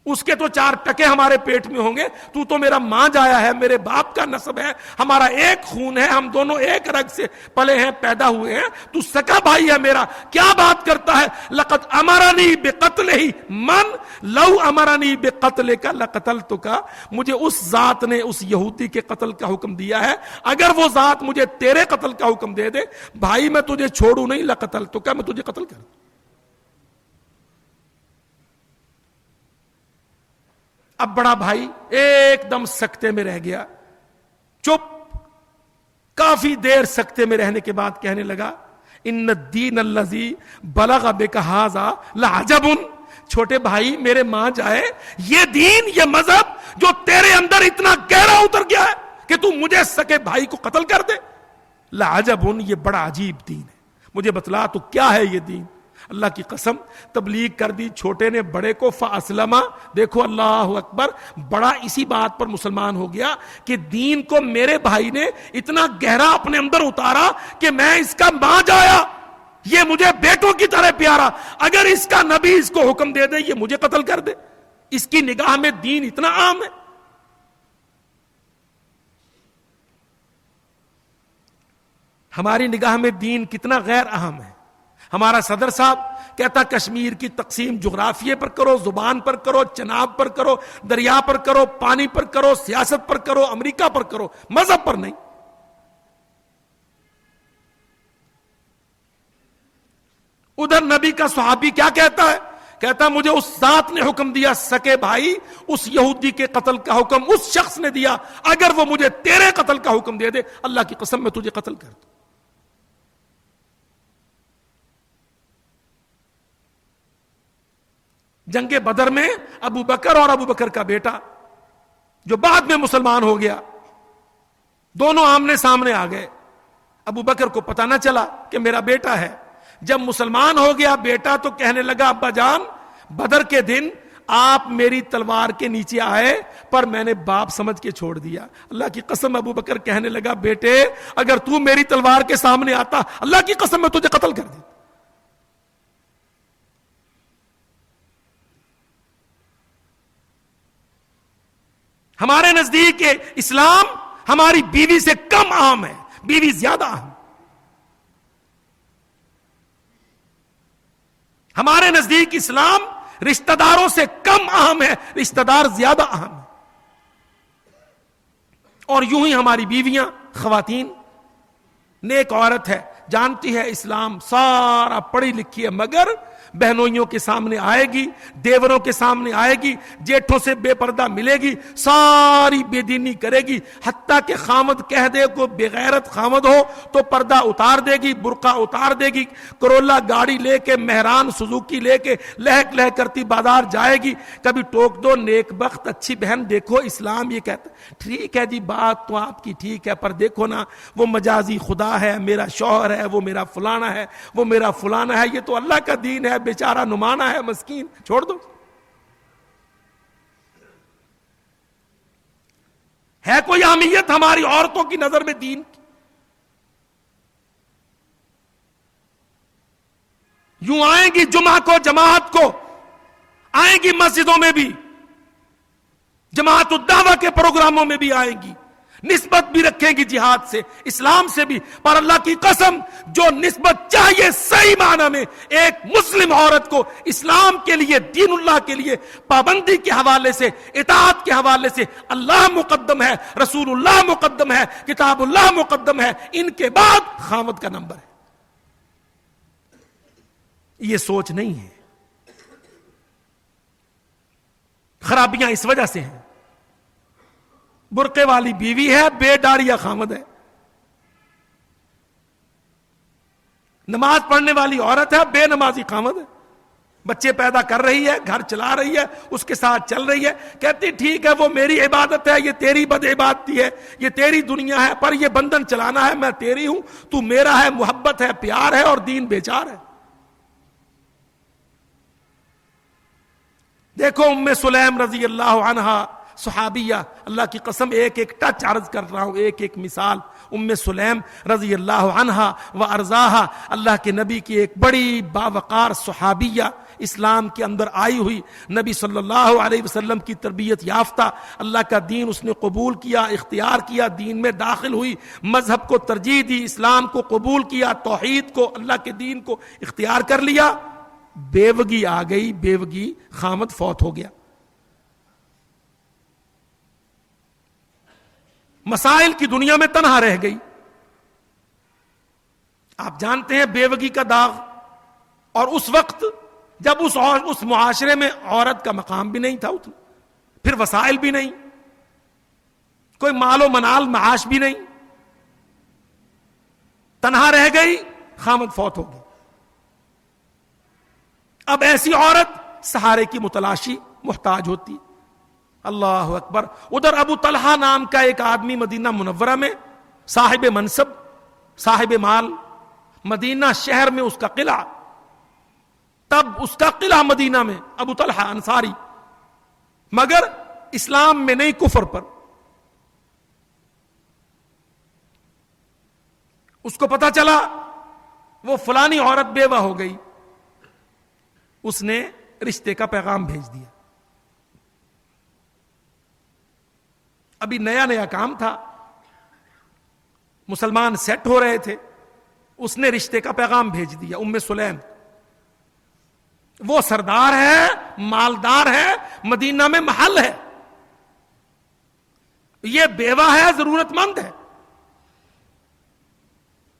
اس کے تو 4 ٹکے ہمارے پیٹ میں ہوں گے، تو میرا ماں جایا ہے، میرے باپ کا نسب ہے، ہمارا ایک خون ہے، ہم دونوں ایک رگ سے پلے ہیں، پیدا ہوئے ہیں، تو سکا بھائی ہے میرا. کیا بات کرتا ہے. لقد امرنی بقتلہ من لو امرنی بقتلک لقتلتک. مجھے اس ذات نے اس یہودی کے قتل کا حکم دیا ہے، اگر وہ ذات مجھے تیرے قتل کا حکم دے دے بھائی میں تجھے چھوڑوں نہیں، لقتلتک، میں تجھے قتل کر دوں. اب بڑا بھائی ایک دم سکتے میں رہ گیا، چپ. کافی دیر سکتے میں رہنے کے بعد کہنے لگا ان الدین الذی بلغ بک ھذا لعجب. چھوٹے بھائی میرے ماں جائے، یہ دین، یہ مذہب جو تیرے اندر اتنا گہرا اتر گیا ہے کہ تو مجھے سکے بھائی کو قتل کر دے، لعجب، یہ بڑا عجیب دین ہے. مجھے بتلا تو کیا ہے یہ دین. اللہ کی قسم تبلیغ کر دی چھوٹے نے بڑے کو، فاسلما. دیکھو اللہ اکبر، بڑا اسی بات پر مسلمان ہو گیا کہ دین کو میرے بھائی نے اتنا گہرا اپنے اندر اتارا کہ میں اس کا ماں جایا، یہ مجھے بیٹوں کی طرح پیارا، اگر اس کا نبی اس کو حکم دے دے یہ مجھے قتل کر دے. اس کی نگاہ میں دین اتنا عام ہے. ہماری نگاہ میں دین کتنا غیر اہم ہے. ہمارا صدر صاحب کہتا کشمیر کی تقسیم جغرافیے پر کرو، زبان پر کرو، چناب پر کرو، دریا پر کرو، پانی پر کرو، سیاست پر کرو، امریکہ پر کرو، مذہب پر نہیں. ادھر نبی کا صحابی کیا کہتا ہے؟ کہتا مجھے اس ذات نے حکم دیا سکے بھائی اس یہودی کے قتل کا حکم اس شخص نے دیا، اگر وہ مجھے تیرے قتل کا حکم دے دے اللہ کی قسم میں تجھے قتل کر دوں. جنگ بدر میں ابو بکر اور ابو بکر کا بیٹا جو بعد میں مسلمان ہو گیا، دونوں آمنے سامنے آ گئے. ابو بکر کو پتہ نہ چلا کہ میرا بیٹا ہے. جب مسلمان ہو گیا بیٹا تو کہنے لگا ابا جان بدر کے دن آپ میری تلوار کے نیچے آئے پر میں نے باپ سمجھ کے چھوڑ دیا. اللہ کی قسم ابو بکر کہنے لگا بیٹے اگر تو میری تلوار کے سامنے آتا اللہ کی قسم میں تجھے قتل کر دیتا. ہمارے نزدیک اسلام ہماری بیوی سے کم عام ہے. بیوی زیادہ اہم. ہمارے نزدیک اسلام رشتہ داروں سے کم اہم ہے، رشتہ دار زیادہ اہم ہے. اور یوں ہی ہماری بیویاں، خواتین، نیک عورت ہے، جانتی ہے اسلام سارا پڑھی لکھی ہے، مگر بہنوئیوں کے سامنے آئے گی، دیوروں کے سامنے آئے گی، جیٹھوں سے بے پردہ ملے گی، ساری بے دینی کرے گی، حتیٰ کہ خامد کہہ دے کو بغیرت خامد ہو تو پردہ اتار دے گی، برقع اتار دے گی، کرولا گاڑی لے کے، مہران سزوکی لے کے لہک لہک کرتی بازار جائے گی. کبھی ٹوک دو نیک بخت اچھی بہن دیکھو اسلام یہ کہتا ہے. ٹھیک ہے جی بات تو آپ کی ٹھیک ہے، پر دیکھو نا وہ مجازی خدا ہے، میرا شوہر ہے، وہ میرا فلانا ہے، وہ میرا فلانا ہے، یہ تو اللہ کا دین ہے، بیچارہ نمانا ہے، مسکین، چھوڑ دو. ہے کوئی اہمیت ہماری عورتوں کی نظر میں دین کی؟ یوں آئیں گی جمعہ کو، جماعت کو آئیں گی، مسجدوں میں بھی، جماعت الدعوہ کے پروگراموں میں بھی آئیں گی، نسبت بھی رکھیں گی جہاد سے، اسلام سے بھی. پر اللہ کی قسم جو نسبت چاہیے صحیح معنی میں ایک مسلم عورت کو اسلام کے لیے، دین اللہ کے لیے پابندی کے حوالے سے، اطاعت کے حوالے سے، اللہ مقدم ہے، رسول اللہ مقدم ہے، کتاب اللہ مقدم ہے، ان کے بعد خامد کا نمبر ہے. یہ سوچ نہیں ہے. خرابیاں اس وجہ سے ہیں. برقعے والی بیوی ہے، بے ڈاڑیا خامد ہے. نماز پڑھنے والی عورت ہے، بے نمازی خامد ہے. بچے پیدا کر رہی ہے، گھر چلا رہی ہے، اس کے ساتھ چل رہی ہے، کہتی ٹھیک ہے وہ میری عبادت ہے، یہ تیری بد عبادتی ہے، یہ تیری دنیا ہے، پر یہ بندھن چلانا ہے، میں تیری ہوں، تو میرا ہے، محبت ہے، پیار ہے، اور دین بیچار ہے. دیکھو ام سلیم رضی اللہ عنہا، صحابیہ، اللہ کی قسم ایک ایک ٹچ عرض کر رہا ہوں، ایک ایک مثال. ام سلیم رضی اللہ عنہا و ارضاہا، اللہ کے نبی کی ایک بڑی باوقار صحابیہ، اسلام کے اندر آئی ہوئی، نبی صلی اللہ علیہ وسلم کی تربیت یافتہ، اللہ کا دین اس نے قبول کیا، اختیار کیا، دین میں داخل ہوئی، مذہب کو ترجیح دی، اسلام کو قبول کیا، توحید کو، اللہ کے دین کو اختیار کر لیا. بیوگی آ گئی، بیوگی، خامد فوت ہو گیا. مسائل کی دنیا میں تنہا رہ گئی. آپ جانتے ہیں بیوگی کا داغ. اور اس وقت جب اس معاشرے میں عورت کا مقام بھی نہیں تھا اتنا، پھر وسائل بھی نہیں، کوئی مال و منال معاش بھی نہیں، تنہا رہ گئی، خامد فوت ہو گئی. اب ایسی عورت سہارے کی متلاشی محتاج ہوتی. اللہ اکبر. ادھر ابو طلحہ نام کا ایک آدمی مدینہ منورہ میں، صاحب منصب، صاحب مال، مدینہ شہر میں اس کا قلعہ، تب اس کا قلعہ مدینہ میں، ابو طلحہ انصاری، مگر اسلام میں نہیں، کفر پر. اس کو پتا چلا وہ فلانی عورت بیوہ ہو گئی، اس نے رشتے کا پیغام بھیج دیا. ابھی نیا نیا کام تھا، مسلمان سیٹ ہو رہے تھے، اس نے رشتے کا پیغام بھیج دیا. ام سلیم، وہ سردار ہے، مالدار ہے، مدینہ میں محل ہے، یہ بیوہ ہے، ضرورت مند ہے.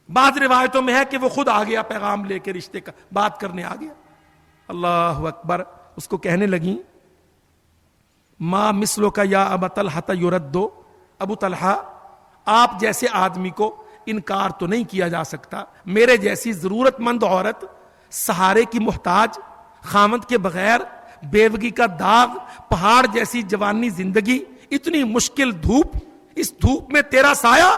بعض روایتوں میں ہے کہ وہ خود آ گیا پیغام لے کے، رشتے کا بات کرنے آ گیا. اللہ اکبر. اس کو کہنے لگیں ما مثلو کا یا ابا طلحہ یردو، ابو طلحہ آپ جیسے آدمی کو انکار تو نہیں کیا جا سکتا، میرے جیسی ضرورت مند عورت، سہارے کی محتاج، خامد کے بغیر، بیوگی کا داغ، پہاڑ جیسی جوانی زندگی، اتنی مشکل دھوپ، اس دھوپ میں تیرا سایہ،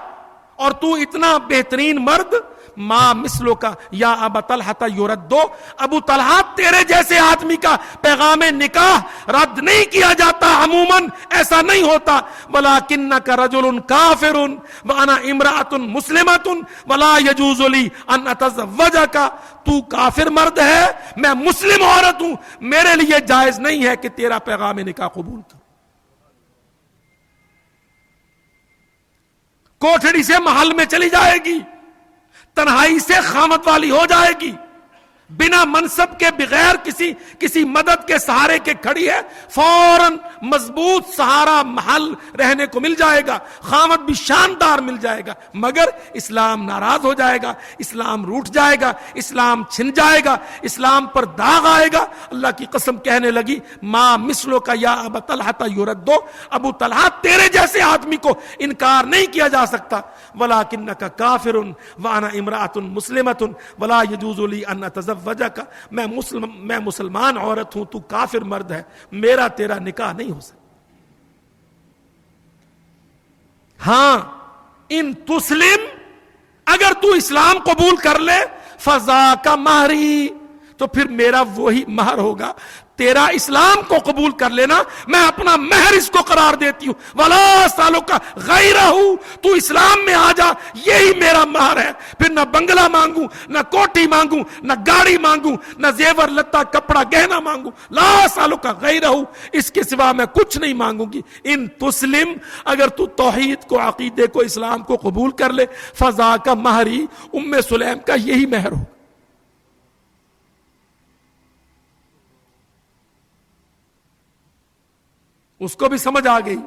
اور تو اتنا بہترین مرد، ما مثلو کا یا ابا طلحہ یردو، ابو طلحہ تیرے جیسے آدمی کا پیغام نکاح رد نہیں کیا جاتا، عموماً ایسا نہیں ہوتا. وَلَكِنَّكَ رَجُلٌ كَافِرٌ وَأَنَا امْرَأَةٌ مُسْلِمَةٌ وَلَا يَجُوزُ لِي أَنْ أَتَزَوَّجَكَ. تو کافر مرد ہے، میں مسلم عورت ہوں، میرے لیے جائز نہیں ہے کہ تیرا پیغام نکاح قبول کروں. کوٹھڑی سے محل میں چلی جائے گی, تنہائی سے خامت والی ہو جائے گی, بنا منصب کے بغیر کسی مدد کے سہارے کے کھڑی ہے, فوراً مضبوط سہارا محل رہنے کو مل جائے گا, خامت بھی شاندار مل جائے گا. مگر اسلام ناراض ہو جائے گا, اسلام روٹھ جائے گا, اسلام چھن جائے گا, اسلام پر داغ آئے گا. اللہ کی قسم کہنے لگی ما مثلو کا یا ابا طلحہ یردو, ابو طلحہ تیرے جیسے آدمی کو انکار نہیں کیا جا سکتا. ولکنک کافر وانا امرأۃ مسلمۃ ولا یجوز لی ان اتزوجک, میں مسلمان عورت ہوں, تو کافر مرد ہے, میرا تیرا نکاح نہیں ہو سکتا. ہاں ان تسلم, اگر تو اسلام قبول کر لے, فذاک مہری, تو پھر میرا وہی مہر ہوگا. تیرا اسلام کو قبول کر لینا, میں اپنا مہر اس کو قرار دیتی ہوں. ولا سالک غیرہ, تو اسلام میں آ جا, یہی میرا مہر ہے. پھر نہ بنگلہ مانگوں, نہ کوٹھی مانگوں, نہ گاڑی مانگوں, نہ زیور لتا کپڑا گہنا مانگوں. لا سالک غیرہ, اس کے سوا میں کچھ نہیں مانگوں گی. ان تسلم, اگر تو توحید کو, عقیدے کو, اسلام کو قبول کر لے, فذاک مہری, ام سلیم کا یہی مہر ہو. اس کو بھی سمجھ آ گئی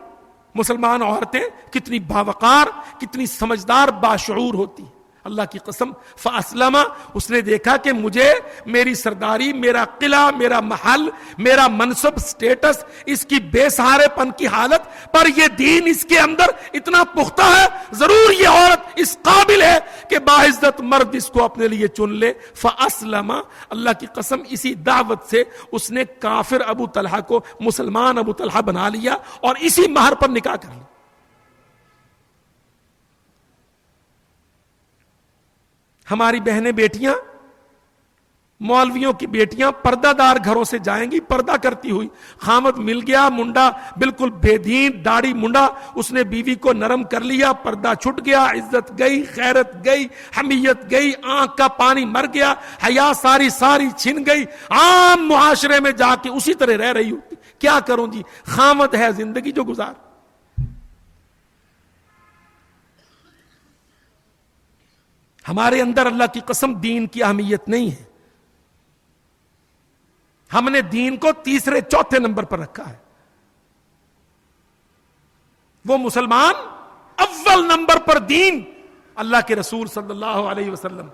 مسلمان عورتیں کتنی باوقار, کتنی سمجھدار, باشعور ہوتی. اللہ کی قسم فاسلم, اس نے دیکھا کہ مجھے میری سرداری, میرا قلعہ, میرا محل, میرا منصب, سٹیٹس, اس کی بے سہارے پن کی حالت پر یہ دین اس کے اندر اتنا پختہ ہے, ضرور یہ عورت اس قابل ہے کہ باعزت مرد اس کو اپنے لیے چن لے. فاسلم, اللہ کی قسم اسی دعوت سے اس نے کافر ابو طلحہ کو مسلمان ابو طلحہ بنا لیا اور اسی مہر پر نکاح کر لیا. ہماری بہنیں بیٹیاں, مولویوں کی بیٹیاں پردہ دار گھروں سے جائیں گی پردہ کرتی ہوئی. خامد مل گیا, منڈا بالکل بے دین, داڑھی منڈا, اس نے بیوی کو نرم کر لیا, پردہ چھٹ گیا, عزت گئی, خیرت گئی, حمیت گئی, آنکھ کا پانی مر گیا, حیا ساری چھن گئی, عام معاشرے میں جا کے اسی طرح رہ رہی ہوتی. کیا کروں جی, خامد ہے زندگی جو گزار. ہمارے اندر اللہ کی قسم دین کی اہمیت نہیں ہے. ہم نے دین کو تیسرے چوتھے نمبر پر رکھا ہے. وہ مسلمان اول نمبر پر دین, اللہ کے رسول صلی اللہ علیہ وسلم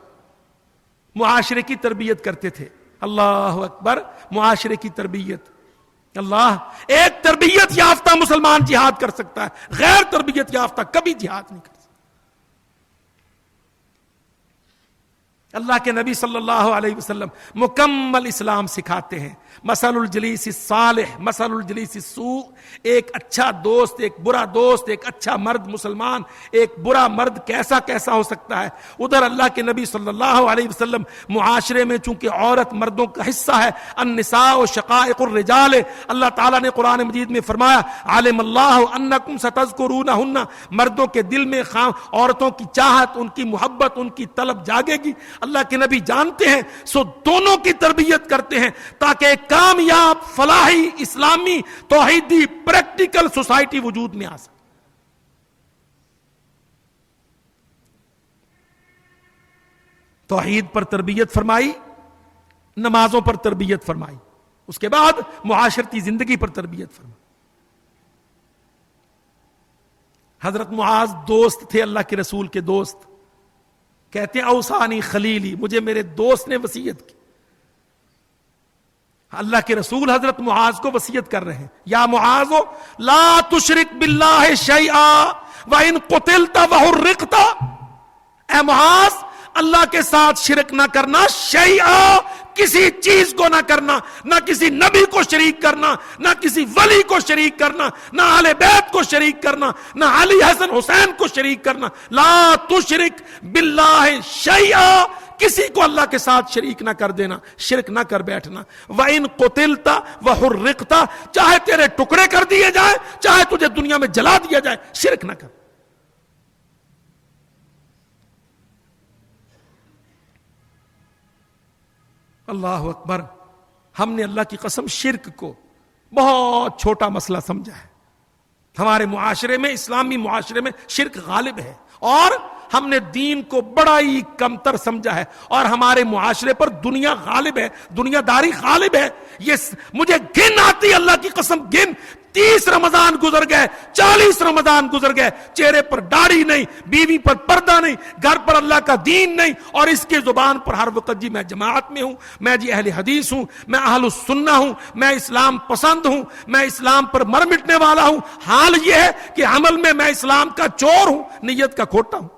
معاشرے کی تربیت کرتے تھے. اللہ اکبر, معاشرے کی تربیت. اللہ, ایک تربیت یافتہ مسلمان جہاد کر سکتا ہے, غیر تربیت یافتہ کبھی جہاد نہیں کر سکتا. اللہ کے نبی صلی اللہ علیہ وسلم مکمل اسلام سکھاتے ہیں. مثل الجلیس الصالح مثل الجلیس السوء, ایک اچھا دوست, ایک برا دوست, ایک اچھا مرد مسلمان, ایک برا مرد کیسا کیسا ہو سکتا ہے. ادھر اللہ کے نبی صلی اللہ علیہ وسلم معاشرے میں چونکہ عورت مردوں کا حصہ ہے, النساء شقائق الرجال, اللہ تعالیٰ نے قرآن مجید میں فرمایا عالم اللہ انکم ستذکرونہن, مردوں کے دل میں عورتوں کی چاہت, ان کی محبت, ان کی طلب جاگے گی. اللہ کے نبی جانتے ہیں, سو دونوں کی تربیت کرتے ہیں تاکہ ایک کامیاب فلاحی اسلامی توحیدی پریکٹیکل سوسائٹی وجود میں آ سکے. توحید پر تربیت فرمائی, نمازوں پر تربیت فرمائی, اس کے بعد معاشرتی زندگی پر تربیت فرمائی. حضرت معاذ دوست تھے, اللہ کے رسول کے دوست. کہتے ہیں اوصانی خلیلی, مجھے میرے دوست نے وصیت کی. اللہ کے رسول حضرت معاذ کو وصیت کر رہے ہیں, یا معاذ لا تشرک باللہ شیئا وان قتلت وحرقت, اے معاذ اللہ کے ساتھ شرک نہ کرنا, شیئا کسی چیز کو نہ کرنا, نہ کسی نبی کو شریک کرنا, نہ کسی ولی کو شریک کرنا, نہ اہل بیت کو شریک کرنا, نہ علی حسن حسین کو شریک کرنا. لا تشرک باللہ شیئا, کسی کو اللہ کے ساتھ شریک نہ کر دینا, شرک نہ کر بیٹھنا. وَإِن قُتِلْتَ وَحُرِّقْتَ, چاہے تیرے ٹکڑے کر دیے جائیں, چاہے تجھے دنیا میں جلا دیا جائے, شرک نہ کر. اللہ اکبر. ہم نے اللہ کی قسم شرک کو بہت چھوٹا مسئلہ سمجھا ہے. ہمارے معاشرے میں، اسلامی معاشرے میں شرک غالب ہے، اور ہم نے دین کو بڑا ہی کمتر سمجھا ہے، اور ہمارے معاشرے پر دنیا غالب ہے، دنیا داری غالب ہے۔ یہ مجھے گن آتی، اللہ کی قسم گن، 30 رمضان گزر گئے، 40 رمضان گزر گئے، چہرے پر داڑھی نہیں، بیوی پر پردہ نہیں، گھر پر اللہ کا دین نہیں، اور اس کے زبان پر ہر وقت جی میں جماعت میں ہوں، میں جی اہل حدیث ہوں، میں اہل السنہ ہوں، میں اسلام پسند ہوں، میں اسلام پر مر مٹنے والا ہوں۔ حال یہ ہے کہ عمل میں اسلام کا چور ہوں، نیت کا کھوٹا ہوں۔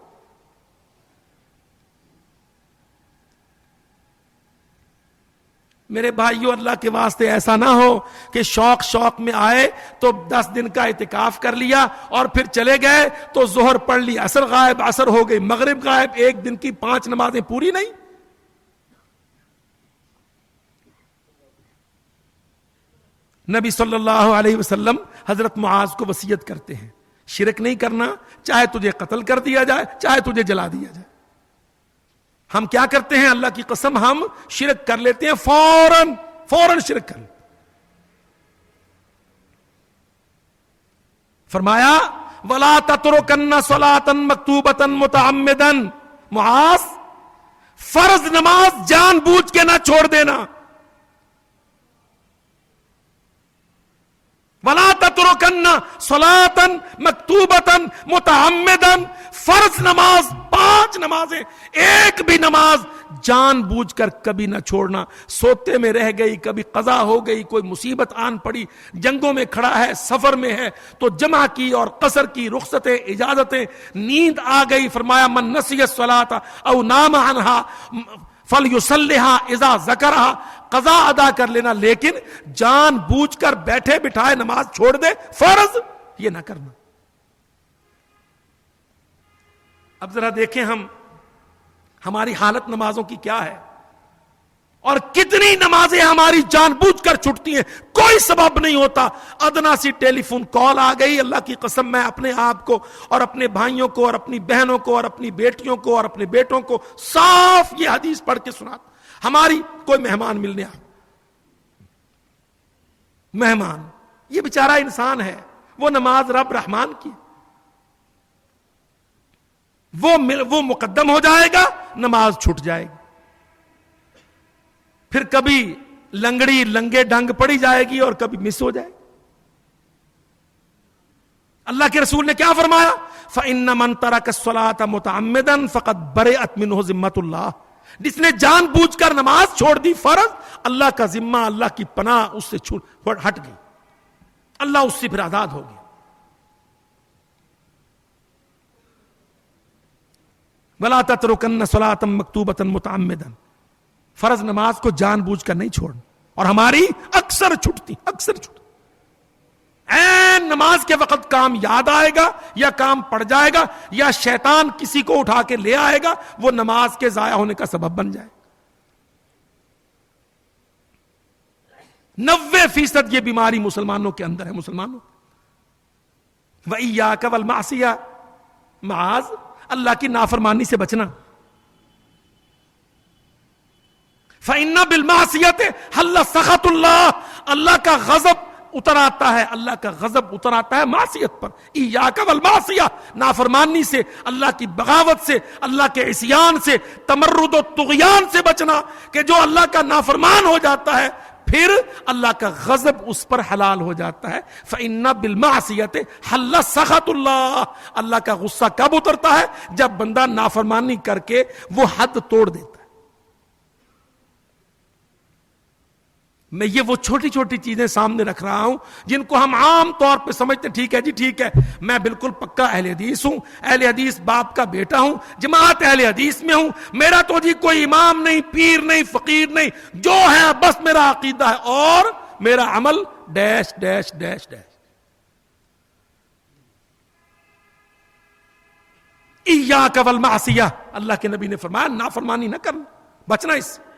میرے بھائیو، اللہ کے واسطے ایسا نہ ہو کہ شوق میں آئے تو 10 دن کا اعتکاف کر لیا اور پھر چلے گئے تو ظہر پڑھ لی، عصر غائب، عصر ہو گئی، مغرب غائب، ایک دن کی 5 نمازیں پوری نہیں۔ نبی صلی اللہ علیہ وسلم حضرت معاذ کو وصیت کرتے ہیں، شرک نہیں کرنا، چاہے تجھے قتل کر دیا جائے، چاہے تجھے جلا دیا جائے۔ ہم کیا کرتے ہیں؟ اللہ کی قسم ہم شرک کر لیتے ہیں، فوراً شرک کر لیتے۔ فرمایا وَلَا تَتْرُكَنَّ صَلَاةً مَكْتُوبَةً مُتَعَمِّدًا، معاذ فرض نماز جان بوجھ کے نہ چھوڑ دینا۔ وَلَا تَتْرُكَنَّ صَلَاةً مَكْتُوبَةً مُتَعَمِّدًا، فرض نماز 5 نمازیں، ایک بھی نماز جان بوجھ کر کبھی نہ چھوڑنا۔ سوتے میں رہ گئی، کبھی قضا ہو گئی، کوئی مصیبت آن پڑی، جنگوں میں کھڑا ہے، سفر میں ہے، تو جمع کی اور قصر کی رخصتیں، اجازتیں، نیند آ گئی۔ فرمایا من نسی الصلاۃ او نام عنہا فلیصلیھا اذا ذکرھا، قضا ادا کر لینا، لیکن جان بوجھ کر بیٹھے بٹھائے نماز چھوڑ دے، فرض یہ نہ کرنا۔ اب ذرا دیکھیں ہماری حالت نمازوں کی کیا ہے، اور کتنی نمازیں ہماری جان بوجھ کر چھوٹتی ہیں، کوئی سبب نہیں ہوتا، ادنا سی ٹیلی فون کال آ گئی۔ اللہ کی قسم میں اپنے آپ کو اور اپنے بھائیوں کو اور اپنی بہنوں کو اور اپنی بیٹیوں کو اور اپنے بیٹوں کو صاف یہ حدیث پڑھ کے سناتا، ہماری کوئی مہمان ملنے آ، مہمان یہ بیچارہ انسان ہے، وہ نماز رب رحمان کی، وہ مقدم ہو جائے گا، نماز چھوٹ جائے گی، پھر کبھی لنگڑی لنگے ڈنگ پڑی جائے گی اور کبھی مس ہو جائے گی۔ اللہ کے رسول نے کیا فرمایا؟ فَإِنَّ مَن تَرَكَ الصَّلَاةَ مُتَعَمِّدًا فَقَدْ بَرِئَتْ مِنْهُ ذِمَّةُ اللَّهِ، جس نے جان بوجھ کر نماز چھوڑ دی فرض، اللہ کا ذمہ، اللہ کی پناہ اس سے ہٹ گئی، اللہ اس سے پھر آزاد ہو گیا۔ وَلَا تَتْرُكَنَّ صَلَاةً مَكْتُوبَةً مُتَعَمِّدًا، فرض نماز کو جان بوجھ کر نہیں چھوڑنا، اور ہماری اکثر چھٹتی۔ این نماز کے وقت کام یاد آئے گا یا کام پڑ جائے گا یا شیطان کسی کو اٹھا کے لے آئے گا، وہ نماز کے ضائع ہونے کا سبب بن جائے۔ 90% یہ بیماری مسلمانوں کے اندر ہے، مسلمانوں۔ وَإِيَّاكَ وَالْمَعْصِيَةَ، معاذ اللہ کی نافرمانی سے بچنا۔ فَإِنَّ بِالْمَعْصِيَةِ حَلَّ سَخَطُ اللَّهِ، اللہ کا غضب اتر آتا ہے، اللہ کا غضب اتر آتا ہے معصیت پر۔ ایاک والمعصیہ، نافرمانی سے، اللہ کی بغاوت سے، اللہ کے عصیان سے، تمرد و طغیان سے بچنا، کہ جو اللہ کا نافرمان ہو جاتا ہے پھر اللہ کا غضب اس پر حلال ہو جاتا ہے۔ فَإِنَّ بِالْمَعْصِيَةِ حَلَّ سَخَطُ اللَّهِ، اللہ کا غصہ کب اترتا ہے؟ جب بندہ نافرمانی کر کے وہ حد توڑ دیتا ہے۔ میں یہ وہ چھوٹی چھوٹی چیزیں سامنے رکھ رہا ہوں جن کو ہم عام طور پہ سمجھتے ٹھیک ہے جی ٹھیک ہے، میں بالکل پکا اہل حدیث ہوں، اہل حدیث باپ کا بیٹا ہوں، جماعت اہل حدیث میں ہوں، میرا تو جی کوئی امام نہیں، پیر نہیں، فقیر نہیں، جو ہے بس میرا عقیدہ ہے اور میرا عمل ڈیش ڈیش ڈیش ڈیش۔ ایاک والمعصیہ، اللہ کے نبی نے فرمایا نافرمانی نہ کرنا، بچنا اس سے۔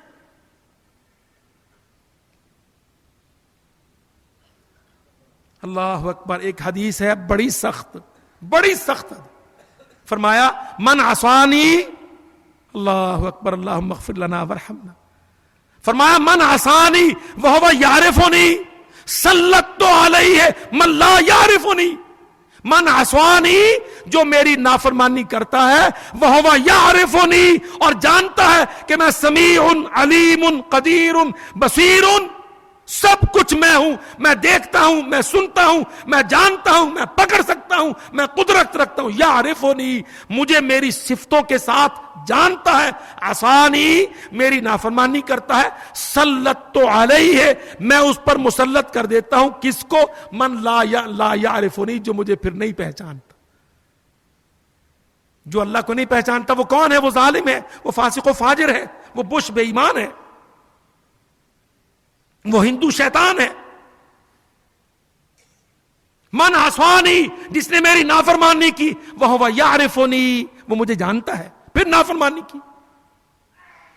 اللہ اکبر، ایک حدیث ہے بڑی سخت، بڑی سخت، فرمایا من عصانی، اللہ اکبر اللہم اغفر لنا ورحمنا، فرمایا من عصانی وہو یعرفنی سلطت علیہ من لا یعرفنی، من عصانی، جو میری نافرمانی کرتا ہے، وہو یعرفنی، اور جانتا ہے کہ میں سمیع علیم قدیر بصیر، سب کچھ میں ہوں، میں دیکھتا ہوں، میں سنتا ہوں، میں جانتا ہوں، میں پکڑ سکتا ہوں، میں قدرت رکھتا ہوں. یعرفنی، مجھے میری صفتوں کے ساتھ جانتا ہے. عصانی، میری نافرمانی کرتا ہے. سلط علیہ، میں اس پر مسلط کر دیتا ہوں. کس کو؟ من لا یعرفنی، جو مجھے پھر نہیں پہچانتا. جو اللہ کو نہیں پہچانتا وہ کون ہے؟ وہ ظالم ہے، وہ فاسق و فاجر ہے، وہ بش بے ایمان ہے، وہ ہندو شیطان ہے. من عصانی، جس نے میری نافرمانی کی، وہو یعرفنی، وہ مجھے جانتا ہے، پھر نافرمانی کی.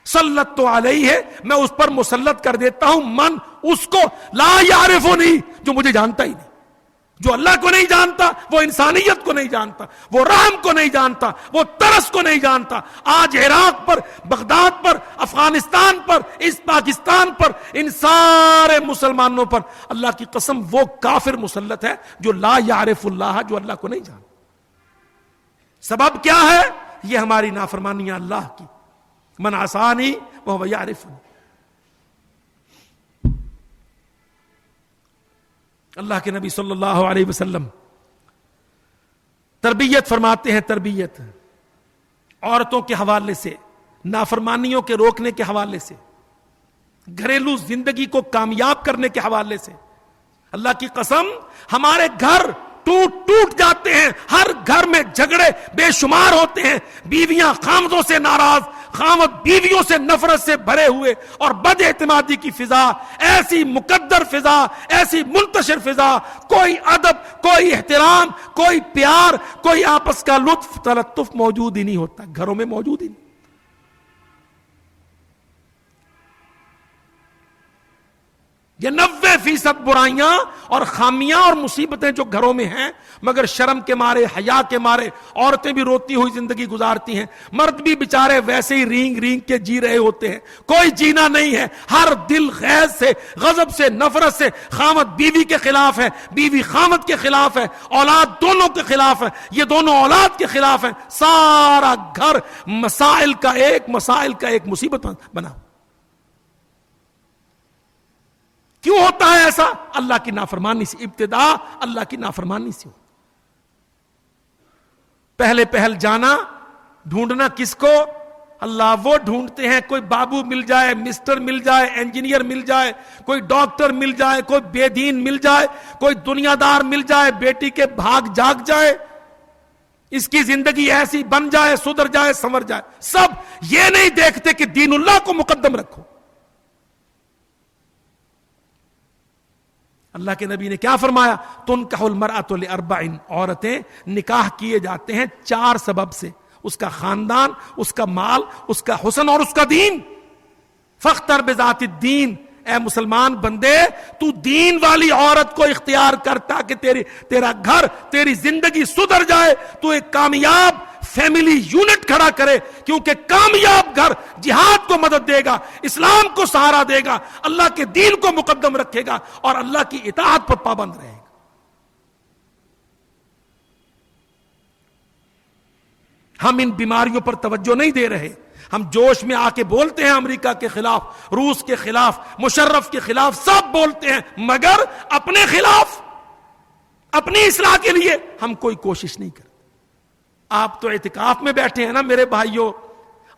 سلط علیہ، میں اس پر مسلط کر دیتا ہوں. من، اس کو، لا یعرفنی، جو مجھے جانتا ہی نہیں. جو اللہ کو نہیں جانتا وہ انسانیت کو نہیں جانتا، وہ رحم کو نہیں جانتا، وہ ترس کو نہیں جانتا. آج عراق پر، بغداد پر، افغانستان پر، اس پاکستان پر، ان سارے مسلمانوں پر اللہ کی قسم وہ کافر مسلط ہے جو لا یعرف اللہ، جو اللہ کو نہیں جانتا. سبب کیا ہے؟ یہ ہماری نافرمانیاں اللہ کی. من عصانی وہو یعرفنی. اللہ کے نبی صلی اللہ علیہ وسلم تربیت فرماتے ہیں، تربیت عورتوں کے حوالے سے، نافرمانیوں کے روکنے کے حوالے سے، گھریلو زندگی کو کامیاب کرنے کے حوالے سے. اللہ کی قسم ہمارے گھر ٹوٹ جاتے ہیں، ہر گھر میں جھگڑے بے شمار ہوتے ہیں. بیویاں خامدوں سے ناراض، خامد بیویوں سے نفرت سے بھرے ہوئے، اور بد اعتمادی کی فضا، ایسی مقدر فضا، ایسی منتشر فضا. کوئی ادب، کوئی احترام، کوئی پیار، کوئی آپس کا لطف تلطف موجود ہی نہیں ہوتا، گھروں میں موجود ہی نہیں. یہ 90% برائیاں اور خامیاں اور مصیبتیں جو گھروں میں ہیں، مگر شرم کے مارے، حیا کے مارے عورتیں بھی روتی ہوئی زندگی گزارتی ہیں، مرد بھی بیچارے ویسے ہی رینگ رینگ کے جی رہے ہوتے ہیں. کوئی جینا نہیں ہے، ہر دل غیظ سے، غضب سے، نفرت سے. خامد بیوی کے خلاف ہے، بیوی خامد کے خلاف ہے، اولاد دونوں کے خلاف ہے، یہ دونوں اولاد کے خلاف ہیں. سارا گھر مسائل کا ایک مصیبت بنا. کیوں ہوتا ہے ایسا؟ اللہ کی نافرمانی سے. ابتدا اللہ کی نافرمانی سے. پہل جانا، ڈھونڈنا کس کو؟ اللہ. وہ ڈھونڈتے ہیں کوئی بابو مل جائے، مسٹر مل جائے، انجینئر مل جائے، کوئی ڈاکٹر مل جائے، کوئی بے دین مل جائے، کوئی دنیا دار مل جائے، بیٹی کے بھاگ جاگ جائے، اس کی زندگی ایسی بن جائے، سدھر جائے، سنور جائے. سب یہ نہیں دیکھتے کہ دین اللہ کو مقدم رکھو. اللہ کے نبی نے کیا فرمایا؟ تنکح المرأۃ لاربع، عورتیں نکاح کیے جاتے ہیں 4 سبب سے: اس کا خاندان، اس کا مال، اس کا حسن اور اس کا دین. فاختر بذات الدین، اے مسلمان بندے تو دین والی عورت کو اختیار کر تاکہ تیرا گھر، تیری زندگی سدھر جائے، تو ایک کامیاب فیملی یونٹ کھڑا کرے. کیونکہ کامیاب گھر جہاد کو مدد دے گا، اسلام کو سہارا دے گا، اللہ کے دین کو مقدم رکھے گا اور اللہ کی اطاعت پر پابند رہے گا. ہم ان بیماریوں پر توجہ نہیں دے رہے. ہم جوش میں آ کے بولتے ہیں امریکہ کے خلاف، روس کے خلاف، مشرف کے خلاف، سب بولتے ہیں، مگر اپنے خلاف، اپنی اصلاح کے لیے ہم کوئی کوشش نہیں کرتے. آپ تو اعتکاف میں بیٹھے ہیں نا میرے بھائیوں.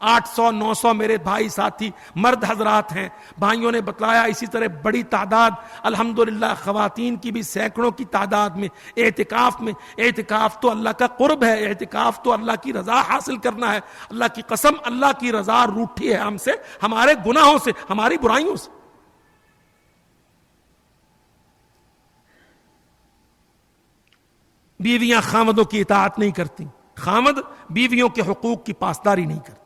800-900 میرے بھائی ساتھی مرد حضرات ہیں. بھائیوں نے بتلایا اسی طرح بڑی تعداد، الحمدللہ خواتین کی بھی سینکڑوں کی تعداد میں اعتکاف میں. اعتکاف تو اللہ کا قرب ہے، اعتکاف تو اللہ کی رضا حاصل کرنا ہے. اللہ کی قسم اللہ کی رضا روٹھی ہے ہم سے، ہمارے گناہوں سے، ہماری برائیوں سے. بیویاں خامدوں کی اطاعت نہیں کرتی، خامد بیویوں کے حقوق کی پاسداری نہیں کرتے.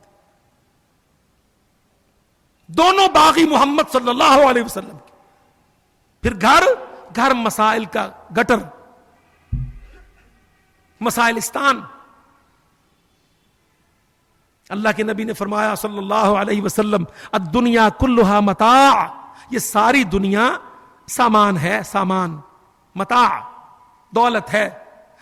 دونوں باغی محمد صلی اللہ علیہ وسلم کے. پھر گھر مسائل کا گٹر، مسائلستان. اللہ کے نبی نے فرمایا صلی اللہ علیہ وسلم الدنیا کلھا متاع، یہ ساری دنیا سامان ہے، سامان، متاع، دولت ہے.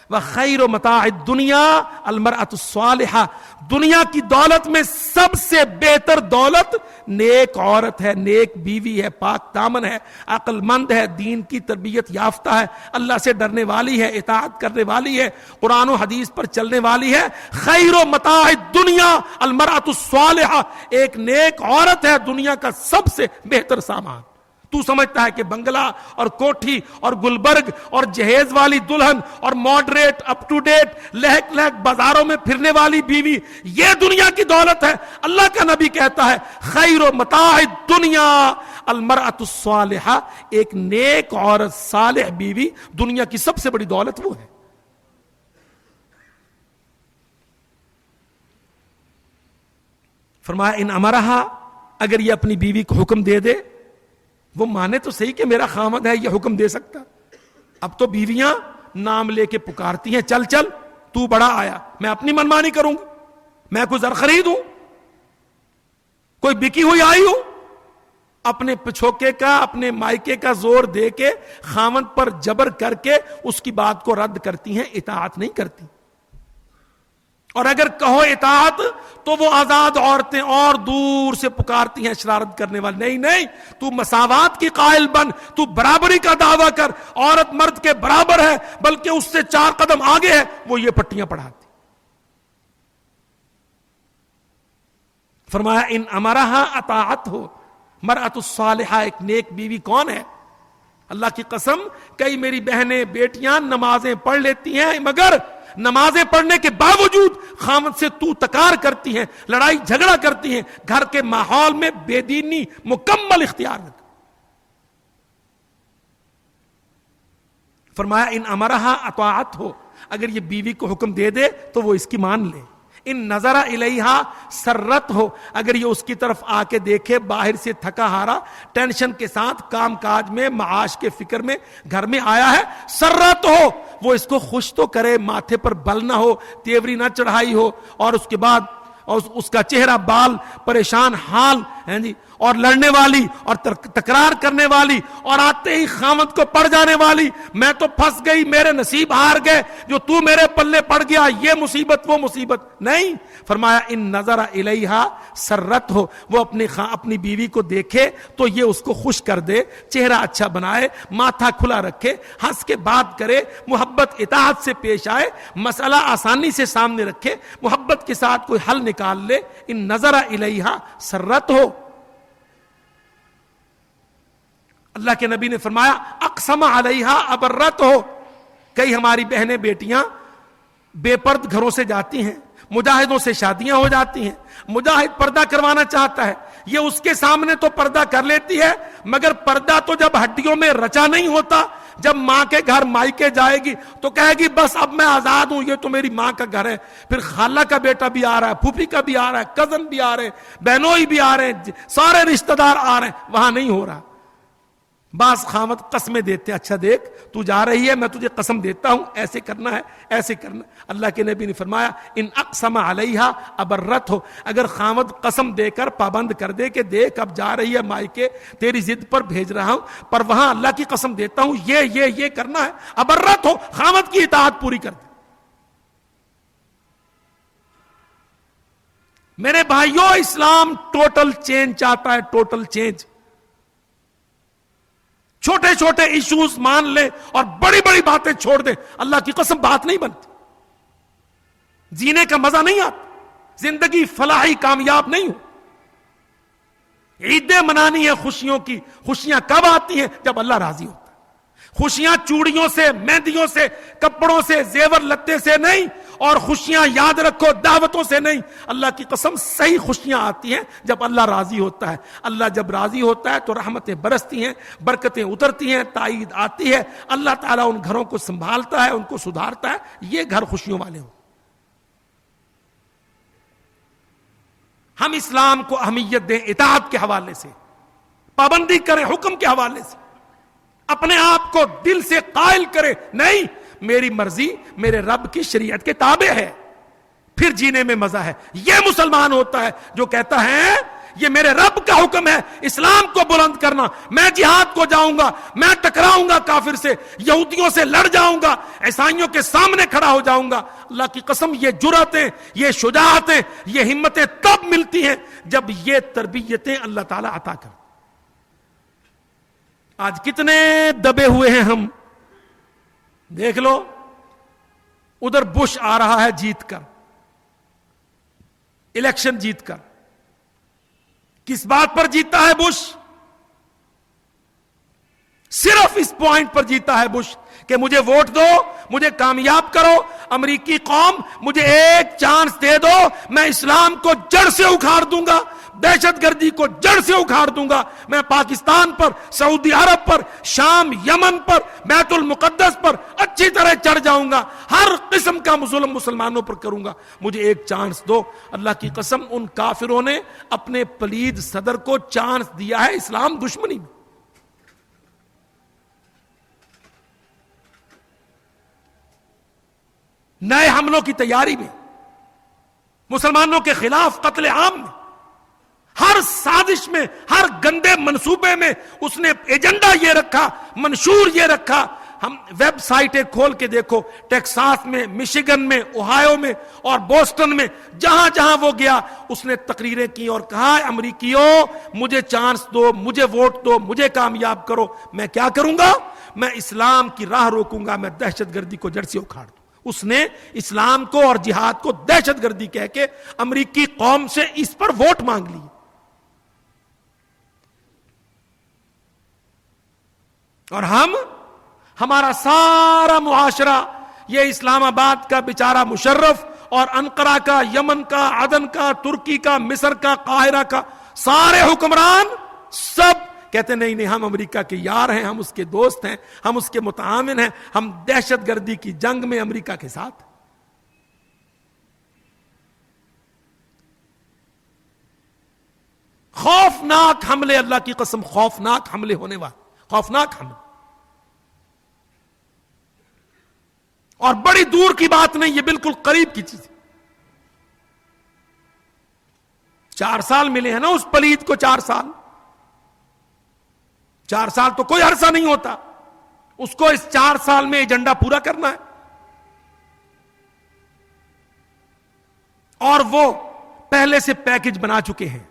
وَخَيْرُ مَتَاعِ الدُّنْيَا الْمَرْأَةُ الصَّالِحَةُ، دنیا کی دولت میں سب سے بہتر دولت نیک عورت ہے، نیک بیوی ہے، پاک دامن ہے، عقل مند ہے، دین کی تربیت یافتہ ہے، اللہ سے ڈرنے والی ہے، اطاعت کرنے والی ہے، قرآن و حدیث پر چلنے والی ہے۔ خیر متاع الدنیا المرأۃ الصالحہ، ایک نیک عورت ہے دنیا کا سب سے بہتر سامان۔ تو سمجھتا ہے کہ بنگلہ اور کوٹھی اور گلبرگ اور جہیز والی دلہن اور ماڈریٹ اپ ٹو ڈیٹ لہک لہک بازاروں میں پھرنے والی بیوی یہ دنیا کی دولت ہے؟ اللہ کا نبی کہتا ہے خیر متاع الدنیا المرأۃ الصالحہ، ایک نیک عورت صالح بیوی دنیا کی سب سے بڑی دولت وہ ہے۔ فرمایا ان امرہا، اگر یہ اپنی بیوی کو حکم دے دے، وہ مانے تو صحیح کہ میرا خامد ہے یہ حکم دے سکتا۔ اب تو بیویاں نام لے کے پکارتی ہیں، چل چل تو بڑا آیا، میں اپنی منمانی کروں گی، میں کوئی زر خرید ہوں، کوئی بکی ہوئی آئی ہوں؟ اپنے پچھوکے کا، اپنے مائکے کا زور دے کے خامد پر جبر کر کے اس کی بات کو رد کرتی ہیں، اطاعت نہیں کرتی۔ اور اگر کہو اطاعت تو وہ آزاد عورتیں اور دور سے پکارتی ہیں شرارت کرنے والی، نہیں نہیں، تو مساوات کی قائل بن، تو برابری کا دعویٰ کر، عورت مرد کے برابر ہے بلکہ اس سے 4 قدم آگے ہے، وہ یہ پٹیاں پڑھاتی۔ فرمایا ان امرہا اطاعت ہو مرأۃ الصالحہ، ایک نیک بیوی کون ہے؟ اللہ کی قسم کئی میری بہنیں بیٹیاں نمازیں پڑھ لیتی ہیں مگر نمازیں پڑھنے کے باوجود خامد سے تو تکار کرتی ہیں، لڑائی جھگڑا کرتی ہیں، گھر کے ماحول میں بے دینی مکمل اختیار رکھ۔ فرمایا ان امرہا اطاعت ہو، اگر یہ بیوی کو حکم دے دے تو وہ اس کی مان لے۔ ان نظر الیہا سرت ہو، اگر یہ اس کی طرف آ کے دیکھے باہر سے تھکا ہارا ٹینشن کے ساتھ کام کاج میں معاش کے فکر میں گھر میں آیا ہے، سرت ہو، وہ اس کو خوش تو کرے، ماتھے پر بل نہ ہو، تیوری نہ چڑھائی ہو، اور اس کے بعد اس کا چہرہ بال پریشان حال ہیں جی، اور لڑنے والی اور تکرار کرنے والی اور آتے ہی خامد کو پڑ جانے والی، میں تو پھنس گئی، میرے نصیب ہار گئے، جو تو میرے پلے پڑ گیا، یہ مصیبت وہ مصیبت نہیں۔ فرمایا ان نظر الیہا سرت ہو، وہ اپنی بیوی کو دیکھے تو یہ اس کو خوش کر دے، چہرہ اچھا بنائے، ماتھا کھلا رکھے، ہنس کے بات کرے، محبت اطاعت سے پیش آئے، مسئلہ آسانی سے سامنے رکھے، محبت کے ساتھ کوئی حل نکال لے۔ ان نظر الیہا سرت ہو۔ اللہ کے نبی نے فرمایا اقسم علیہا ابرت ہو، کئی ہماری بہنیں بیٹیاں بے پرد گھروں سے جاتی ہیں، مجاہدوں سے شادیاں ہو جاتی ہیں، مجاہد پردہ کروانا چاہتا ہے، یہ اس کے سامنے تو پردہ کر لیتی ہے مگر پردہ تو جب ہڈیوں میں رچا نہیں ہوتا، جب ماں کے گھر مائکے جائے گی تو کہے گی بس اب میں آزاد ہوں، یہ تو میری ماں کا گھر ہے، پھر خالہ کا بیٹا بھی آ رہا ہے، پھوپھی کا بھی آ رہا ہے، کزن بھی آ رہے ہیں، بہنوئی بھی آ رہے ہیں، سارے رشتہ دار آ رہے ہیں، وہاں نہیں ہو رہا۔ بعض خامد قسمیں دیتے، اچھا دیکھ تو جا رہی ہے، میں تجھے قسم دیتا ہوں ایسے کرنا ہے، ایسے کرنا۔ اللہ کے نبی نے فرمایا ان اقسم علیہا ابرت ہو، اگر خامد قسم دے کر پابند کر دے کہ دیکھ اب جا رہی ہے مائکے، تیری ضد پر بھیج رہا ہوں پر وہاں اللہ کی قسم دیتا ہوں یہ کرنا ہے، ابرت ہو، خامد کی اطاعت پوری کر دے۔ میرے بھائیوں، اسلام ٹوٹل چینج چاہتا ہے، ٹوٹل چینج۔ چھوٹے چھوٹے ایشوز مان لے اور بڑی بڑی باتیں چھوڑ دے، اللہ کی قسم بات نہیں بنتی، جینے کا مزہ نہیں آتا، زندگی فلاحی کامیاب نہیں ہو۔ عیدیں منانی ہے خوشیوں کی، خوشیاں کب آتی ہیں؟ جب اللہ راضی ہوتا ہے۔ خوشیاں چوڑیوں سے، مہندیوں سے، کپڑوں سے، زیور لتے سے نہیں، اور خوشیاں یاد رکھو دعوتوں سے نہیں۔ اللہ کی قسم صحیح خوشیاں آتی ہیں جب اللہ راضی ہوتا ہے۔ اللہ جب راضی ہوتا ہے تو رحمتیں برستی ہیں، برکتیں اترتی ہیں، تائید آتی ہے، اللہ تعالیٰ ان گھروں کو سنبھالتا ہے، ان کو سدھارتا ہے، یہ گھر خوشیوں والے ہوں۔ ہم اسلام کو اہمیت دیں اطاعت کے حوالے سے، پابندی کریں حکم کے حوالے سے، اپنے آپ کو دل سے قائل کرے نہیں میری مرضی میرے رب کی شریعت کے تابع ہے، پھر جینے میں مزہ ہے۔ یہ مسلمان ہوتا ہے جو کہتا ہے یہ میرے رب کا حکم ہے اسلام کو بلند کرنا. میں جہاد کو جاؤں گا, میں ٹکراؤں گا کافر سے, یہودیوں سے لڑ جاؤں گا, عیسائیوں کے سامنے کھڑا ہو جاؤں گا. اللہ کی قسم یہ جرأتیں, یہ شجاعتیں, یہ ہمتیں تب ملتی ہیں جب یہ تربیتیں اللہ تعالیٰ عطا کر. آج کتنے دبے ہوئے ہیں ہم. دیکھ لو ادھر بش آ رہا ہے جیت کر, الیکشن جیت کر. کس بات پر جیتا ہے بش؟ صرف اس پوائنٹ پر جیتا ہے بش کہ مجھے ووٹ دو, مجھے کامیاب کرو, امریکی قوم مجھے ایک چانس دے دو, میں اسلام کو جڑ سے اکھاڑ دوں گا, دہشت گردی کو جڑ سے اکھاڑ دوں گا, میں پاکستان پر, سعودی عرب پر, شام, یمن پر, بیت المقدس پر اچھی طرح چڑھ جاؤں گا, ہر قسم کا ظلم مسلمانوں پر کروں گا, مجھے ایک چانس دو. اللہ کی قسم ان کافروں نے اپنے پلید صدر کو چانس دیا ہے اسلام دشمنی میں. نئے حملوں کی تیاری میں, مسلمانوں کے خلاف قتل عام میں, ہر سازش میں, ہر گندے منصوبے میں اس نے ایجنڈا یہ رکھا, منشور یہ رکھا. ہم ویب سائٹیں کھول کے دیکھو, ٹیکساس میں, مشیگن میں, اوہایو میں اور بوسٹن میں, جہاں جہاں وہ گیا اس نے تقریریں کی اور کہا امریکیوں مجھے چانس دو, مجھے ووٹ دو, مجھے کامیاب کرو. میں کیا کروں گا؟ میں اسلام کی راہ روکوں گا, میں دہشت گردی کو جڑ سے اکھاڑ دوں. اس نے اسلام کو اور جہاد کو دہشت گردی کہہ کے امریکی قوم سے اس پر ووٹ مانگ لی. اور ہمارا سارا معاشرہ, یہ اسلام آباد کا بیچارہ مشرف اور انقرہ کا, یمن کا, عدن کا, ترکی کا, مصر کا, قاہرہ کا, سارے حکمران سب کہتے نہیں نہیں ہم امریکہ کے یار ہیں, ہم اس کے دوست ہیں, ہم اس کے متعاون ہیں, ہم دہشت گردی کی جنگ میں امریکہ کے ساتھ. خوفناک حملے, اللہ کی قسم خوفناک حملے ہونے والے, خوفناک حملے. اور بڑی دور کی بات نہیں, یہ بالکل قریب کی چیز. 4 سال ملے ہیں نا اس پلید کو, 4 سال. 4 سال تو کوئی عرصہ نہیں ہوتا, اس کو اس 4 سال میں ایجنڈا پورا کرنا ہے. اور وہ پہلے سے پیکج بنا چکے ہیں.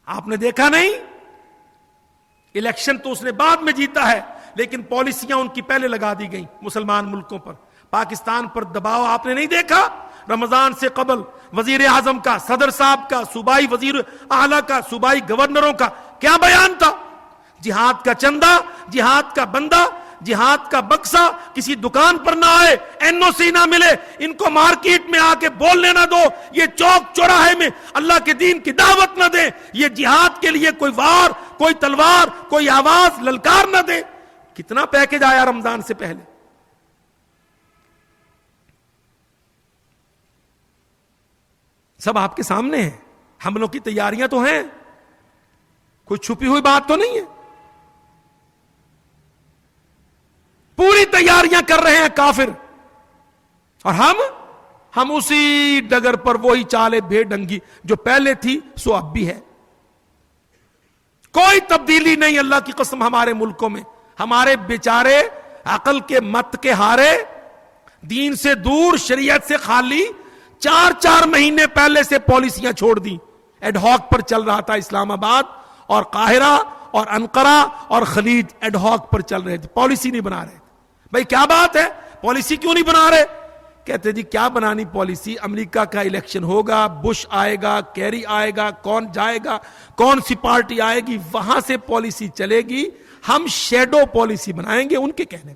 آپ نے دیکھا نہیں, الیکشن تو اس نے بعد میں جیتا ہے لیکن پالیسیاں ان کی پہلے لگا دی گئیں مسلمان ملکوں پر. پاکستان پر دباؤ آپ نے نہیں دیکھا؟ رمضان سے قبل وزیر اعظم کا, صدر صاحب کا, صوبائی وزیر اعلیٰ کا, صوبائی گورنروں کا کیا بیان تھا؟ جہاد کا چندہ, جہاد کا بندہ, جہاد کا بکسا کسی دکان پر نہ آئے, این او سی نہ ملے, ان کو مارکیٹ میں آ کے بولنے نہ دو, یہ چوک چوراہے میں اللہ کے دین کی دعوت نہ دے, یہ جہاد کے لیے کوئی وار, کوئی تلوار, کوئی آواز للکار نہ دے. کتنا پیکج آیا رمضان سے پہلے. سب آپ کے سامنے ہیں, حملوں کی تیاریاں تو ہیں, کوئی چھپی ہوئی بات تو نہیں ہے. پوری تیاریاں کر رہے ہیں کافر, اور ہم اسی ڈگر پر وہی چالے بے ڈنگی جو پہلے تھی سو اب بھی ہے. کوئی تبدیلی نہیں اللہ کی قسم ہمارے ملکوں میں. ہمارے بیچارے عقل کے مت کے ہارے, دین سے دور, شریعت سے خالی, 4 مہینے پہلے سے پالیسیاں چھوڑ دی. ایڈ ہاک پر چل رہا تھا اسلام آباد اور قاہرہ اور انقرہ اور خلیج, ایڈ ہاک پر چل رہے تھے, پالیسی نہیں بنا رہے تھے. بھائی کیا بات ہے, پالیسی کیوں نہیں بنا رہے؟ کہتے جی کیا بنانی پالیسی, امریکہ کا الیکشن ہوگا, بش آئے گا, کیری آئے گا, کون جائے گا, کون سی پارٹی آئے گی, وہاں سے پالیسی چلے گی, ہم شیڈو پالیسی بنائیں گے ان کے کہنے.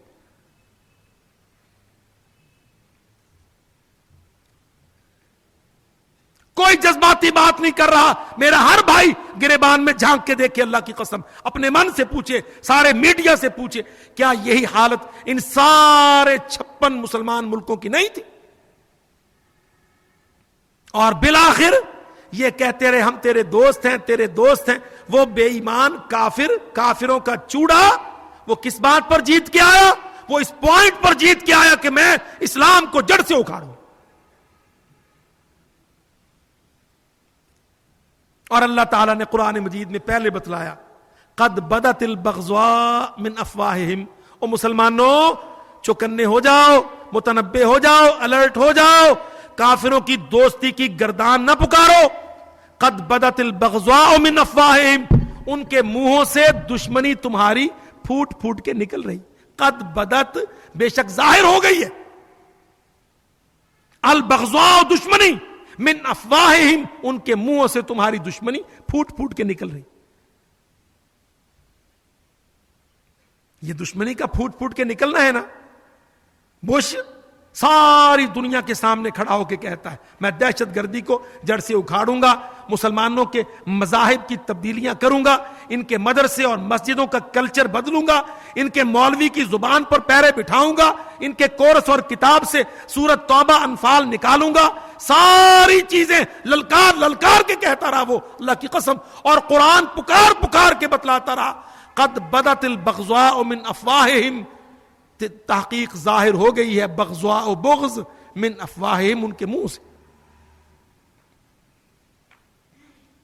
کوئی جذباتی بات نہیں کر رہا. میرا ہر بھائی گریبان میں جھانک کے دیکھے, اللہ کی قسم اپنے من سے پوچھے, سارے میڈیا سے پوچھے, کیا یہی حالت ان سارے 56 مسلمان ملکوں کی نہیں تھی؟ اور بالآخر یہ کہتے رہے ہم تیرے دوست ہیں, تیرے دوست ہیں. وہ بے ایمان کافر, کافروں کا چوڑا, وہ کس بات پر جیت کے آیا؟ وہ اس پوائنٹ پر جیت کے آیا کہ میں اسلام کو جڑ سے اکھاڑوں. اور اللہ تعالیٰ نے قرآن مجید میں پہلے بتلایا قد بدت البغضاء من افواہہم، او مسلمانوں چوکنے ہو جاؤ، متنبہ ہو جاؤ، الرٹ ہو جاؤ، کافروں کی دوستی کی گردان نہ پکارو۔ قد بدت البغضاء من افواہہم، ان کے منہوں سے دشمنی تمہاری پھوٹ پھوٹ کے نکل رہی۔ قد بدت بے شک ظاہر ہو گئی ہے، البغضاء دشمنی، من افواہہم ان کے منہوں سے تمہاری دشمنی پھوٹ پھوٹ کے نکل رہی۔ یہ دشمنی کا پھوٹ پھوٹ کے نکلنا ہے نا، بش ساری دنیا کے سامنے کھڑا ہو کے کہتا ہے میں دہشت گردی کو جڑ سے اکھاڑوں گا، مسلمانوں کے مذاہب کی تبدیلیاں کروں گا، ان کے مدرسے اور مسجدوں کا کلچر بدلوں گا، ان کے مولوی کی زبان پر پیرے بٹھاؤں گا، ان کے کورس اور کتاب سے سورت توبہ انفال نکالوں گا، ساری چیزیں للکار للکار کے کہتا رہا وہ اللہ کی قسم، اور قرآن پکار پکار کے بتلاتا رہا قد بدت البغضاء من افواہہم، تحقیق ظاہر ہو گئی ہے بغضاء و بغض من افواہہم ان کے منہ سے۔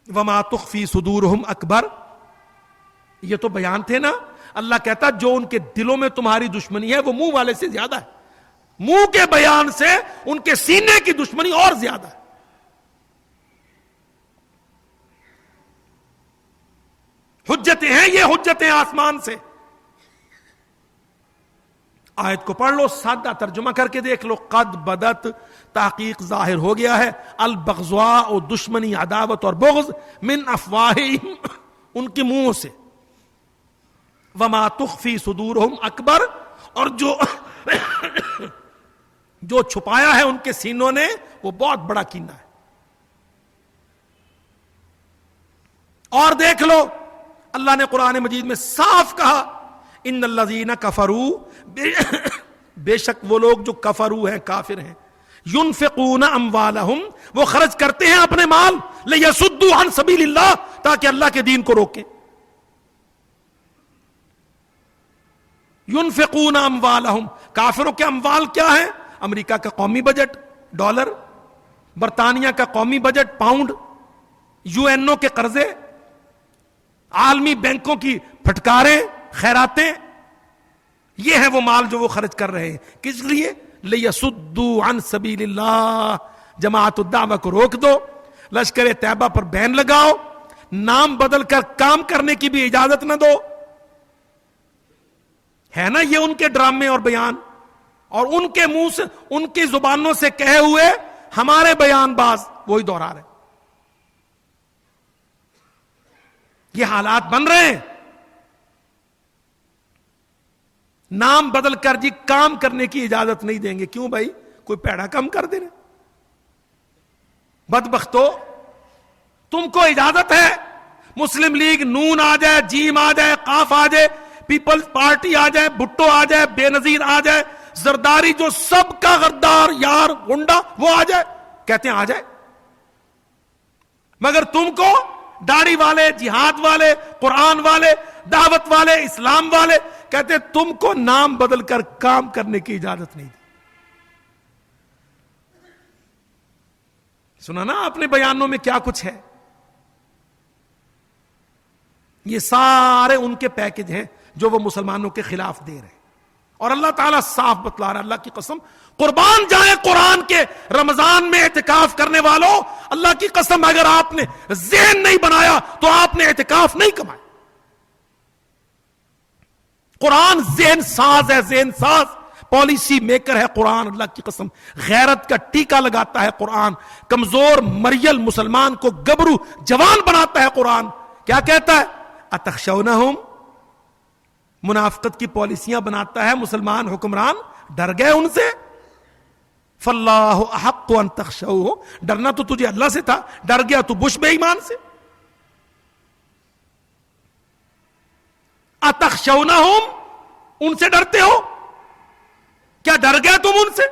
وما تخفی صدورہم اکبر، یہ تو بیان تھے نا، اللہ کہتا جو ان کے دلوں میں تمہاری دشمنی ہے وہ منہ والے سے زیادہ ہے، منہ کے بیان سے ان کے سینے کی دشمنی اور زیادہ ہے۔ حجتیں ہیں یہ، حجتیں آسمان سے۔ آیت کو پڑھ لو، سادہ ترجمہ کر کے دیکھ لو، قد بدت تحقیق ظاہر ہو گیا ہے، البغضاء و دشمنی عداوت اور بغض من افواہہم ان کے منہوں سے، وما تخفی صدورہم اکبر اور جو چھپایا ہے ان کے سینوں نے وہ بہت بڑا کینہ ہے۔ اور دیکھ لو اللہ نے قرآن مجید میں صاف کہا ان الذین کفروا، بے شک وہ لوگ جو کفروا ہیں، کافر ہیں، ينفقون اموالہم وہ خرچ کرتے ہیں اپنے مال، لیصدوا عن سبیل اللہ تاکہ اللہ کے دین کو روکیں۔ ينفقون اموالہم، کافروں کے اموال کیا ہیں؟ امریکہ کا قومی بجٹ ڈالر، برطانیہ کا قومی بجٹ پاؤنڈ، UN کے قرضے، عالمی بینکوں کی پھٹکاریں، خیراتیں، یہ ہے وہ مال جو وہ خرچ کر رہے ہیں۔ کس لیے؟ لیصدوا عن سبیل اللہ، جماعت الدعوہ کو روک دو، لشکر طیبہ پر بین لگاؤ، نام بدل کر کام کرنے کی بھی اجازت نہ دو۔ ہے نا یہ ان کے ڈرامے اور بیان، اور ان کے منہ سے، ان کی زبانوں سے کہے ہوئے ہمارے بیان باز وہی دوہرا رہے۔ یہ حالات بن رہے ہیں، نام بدل کر جی کام کرنے کی اجازت نہیں دیں گے۔ کیوں بھائی؟ کوئی پیڑا کم کر دے رہے؟ بدبختو، تم کو اجازت ہے مسلم لیگ نون آ جائے، جیم آ جائے، قاف آ جائے، پیپلز پارٹی آ جائے، بھٹو آ جائے، بے نظیر آ جائے، زرداری جو سب کا غدار یار گنڈا وہ آ جائے، کہتے ہیں آ جائے، مگر تم کو داڑھی والے، جہاد والے، قرآن والے، دعوت والے، اسلام والے کہتے تم کو نام بدل کر کام کرنے کی اجازت نہیں دی۔ سنا نا آپ نے بیانوں میں کیا کچھ ہے؟ یہ سارے ان کے پیکج ہیں جو وہ مسلمانوں کے خلاف دے رہے ہیں، اور اللہ تعالیٰ صاف بتلا رہا ہے، اللہ کی قسم قربان جائے قرآن کے رمضان میں اعتکاف کرنے والوں، اللہ کی قسم اگر آپ نے ذہن نہیں بنایا تو آپ نے اعتکاف نہیں کمایا۔ قرآن ذہن ساز ہے، ذہن ساز، پالیسی میکر ہے قرآن، اللہ کی قسم غیرت کا ٹیکا لگاتا ہے قرآن، کمزور مریل مسلمان کو گبرو جوان بناتا ہے قرآن۔ کیا کہتا ہے؟ اتخشونہم، منافقت کی پالیسیاں بناتا ہے مسلمان حکمران، ڈر گئے ان سے؟ فاللہ احق ان تخشوہ، ڈرنا تو تجھے اللہ سے تھا، ڈر گیا تو بش بے ایمان سے۔ اتخشونہم، ان سے ڈرتے ہو؟ کیا ڈر گئے تم ان سے؟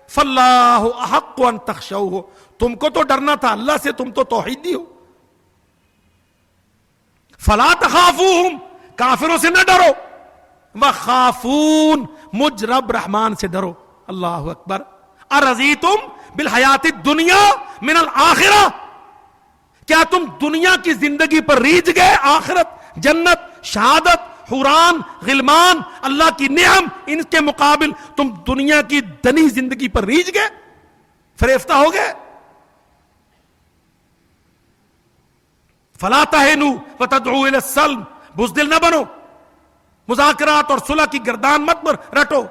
فاللہ احق ان تخشوہ، تم کو تو ڈرنا تھا اللہ سے، تم تو توحیدی ہو۔ فلا تخافوہم، کافروں سے نہ ڈرو، وخافون، مجھ رب رحمان سے ڈرو۔ اللہ اکبر۔ ارضیتم بالحیات الدنیا من الآخرہ، کیا تم دنیا کی زندگی پر ریجھ گئے؟ آخرت، جنت، شہادت، حوران، غلمان، اللہ کی نعم، ان کے مقابل تم دنیا کی دنی زندگی پر ریجھ گئے، فریفتہ ہو گئے؟ فلا تہنوا وتدعوا الی السلم، بزدل نہ بنو، مذاکرات اور صلح کی گردان مت رٹو،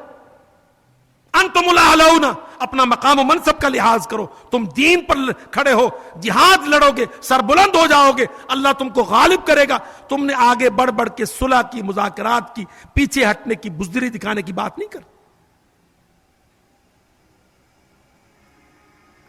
انتم الاعلون، اپنا مقام و منصب کا لحاظ کرو، تم دین پر کھڑے ہو، جہاد لڑو گے، سر بلند ہو جاؤ گے، اللہ تم کو غالب کرے گا۔ تم نے آگے بڑھ بڑھ کے صلح کی، مذاکرات کی، پیچھے ہٹنے کی، بزدلی دکھانے کی بات نہیں کر۔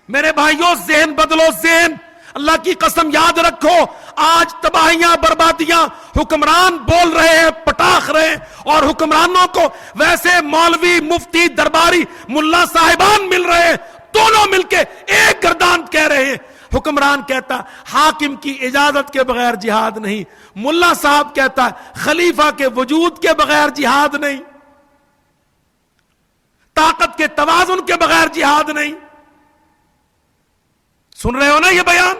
میرے بھائیوں، ذہن بدلو، ذہن، اللہ کی قسم یاد رکھو، آج تباہیاں، بربادیاں، حکمران بول رہے ہیں، پٹاخ رہے ہیں، اور حکمرانوں کو ویسے مولوی، مفتی، درباری، ملا صاحبان مل رہے ہیں، دونوں مل کے ایک گردان کہہ رہے ہیں۔ حکمران کہتا حاکم کی اجازت کے بغیر جہاد نہیں، ملا صاحب کہتا خلیفہ کے وجود کے بغیر جہاد نہیں، طاقت کے توازن کے بغیر جہاد نہیں۔ سن رہے ہو نا یہ بیان؟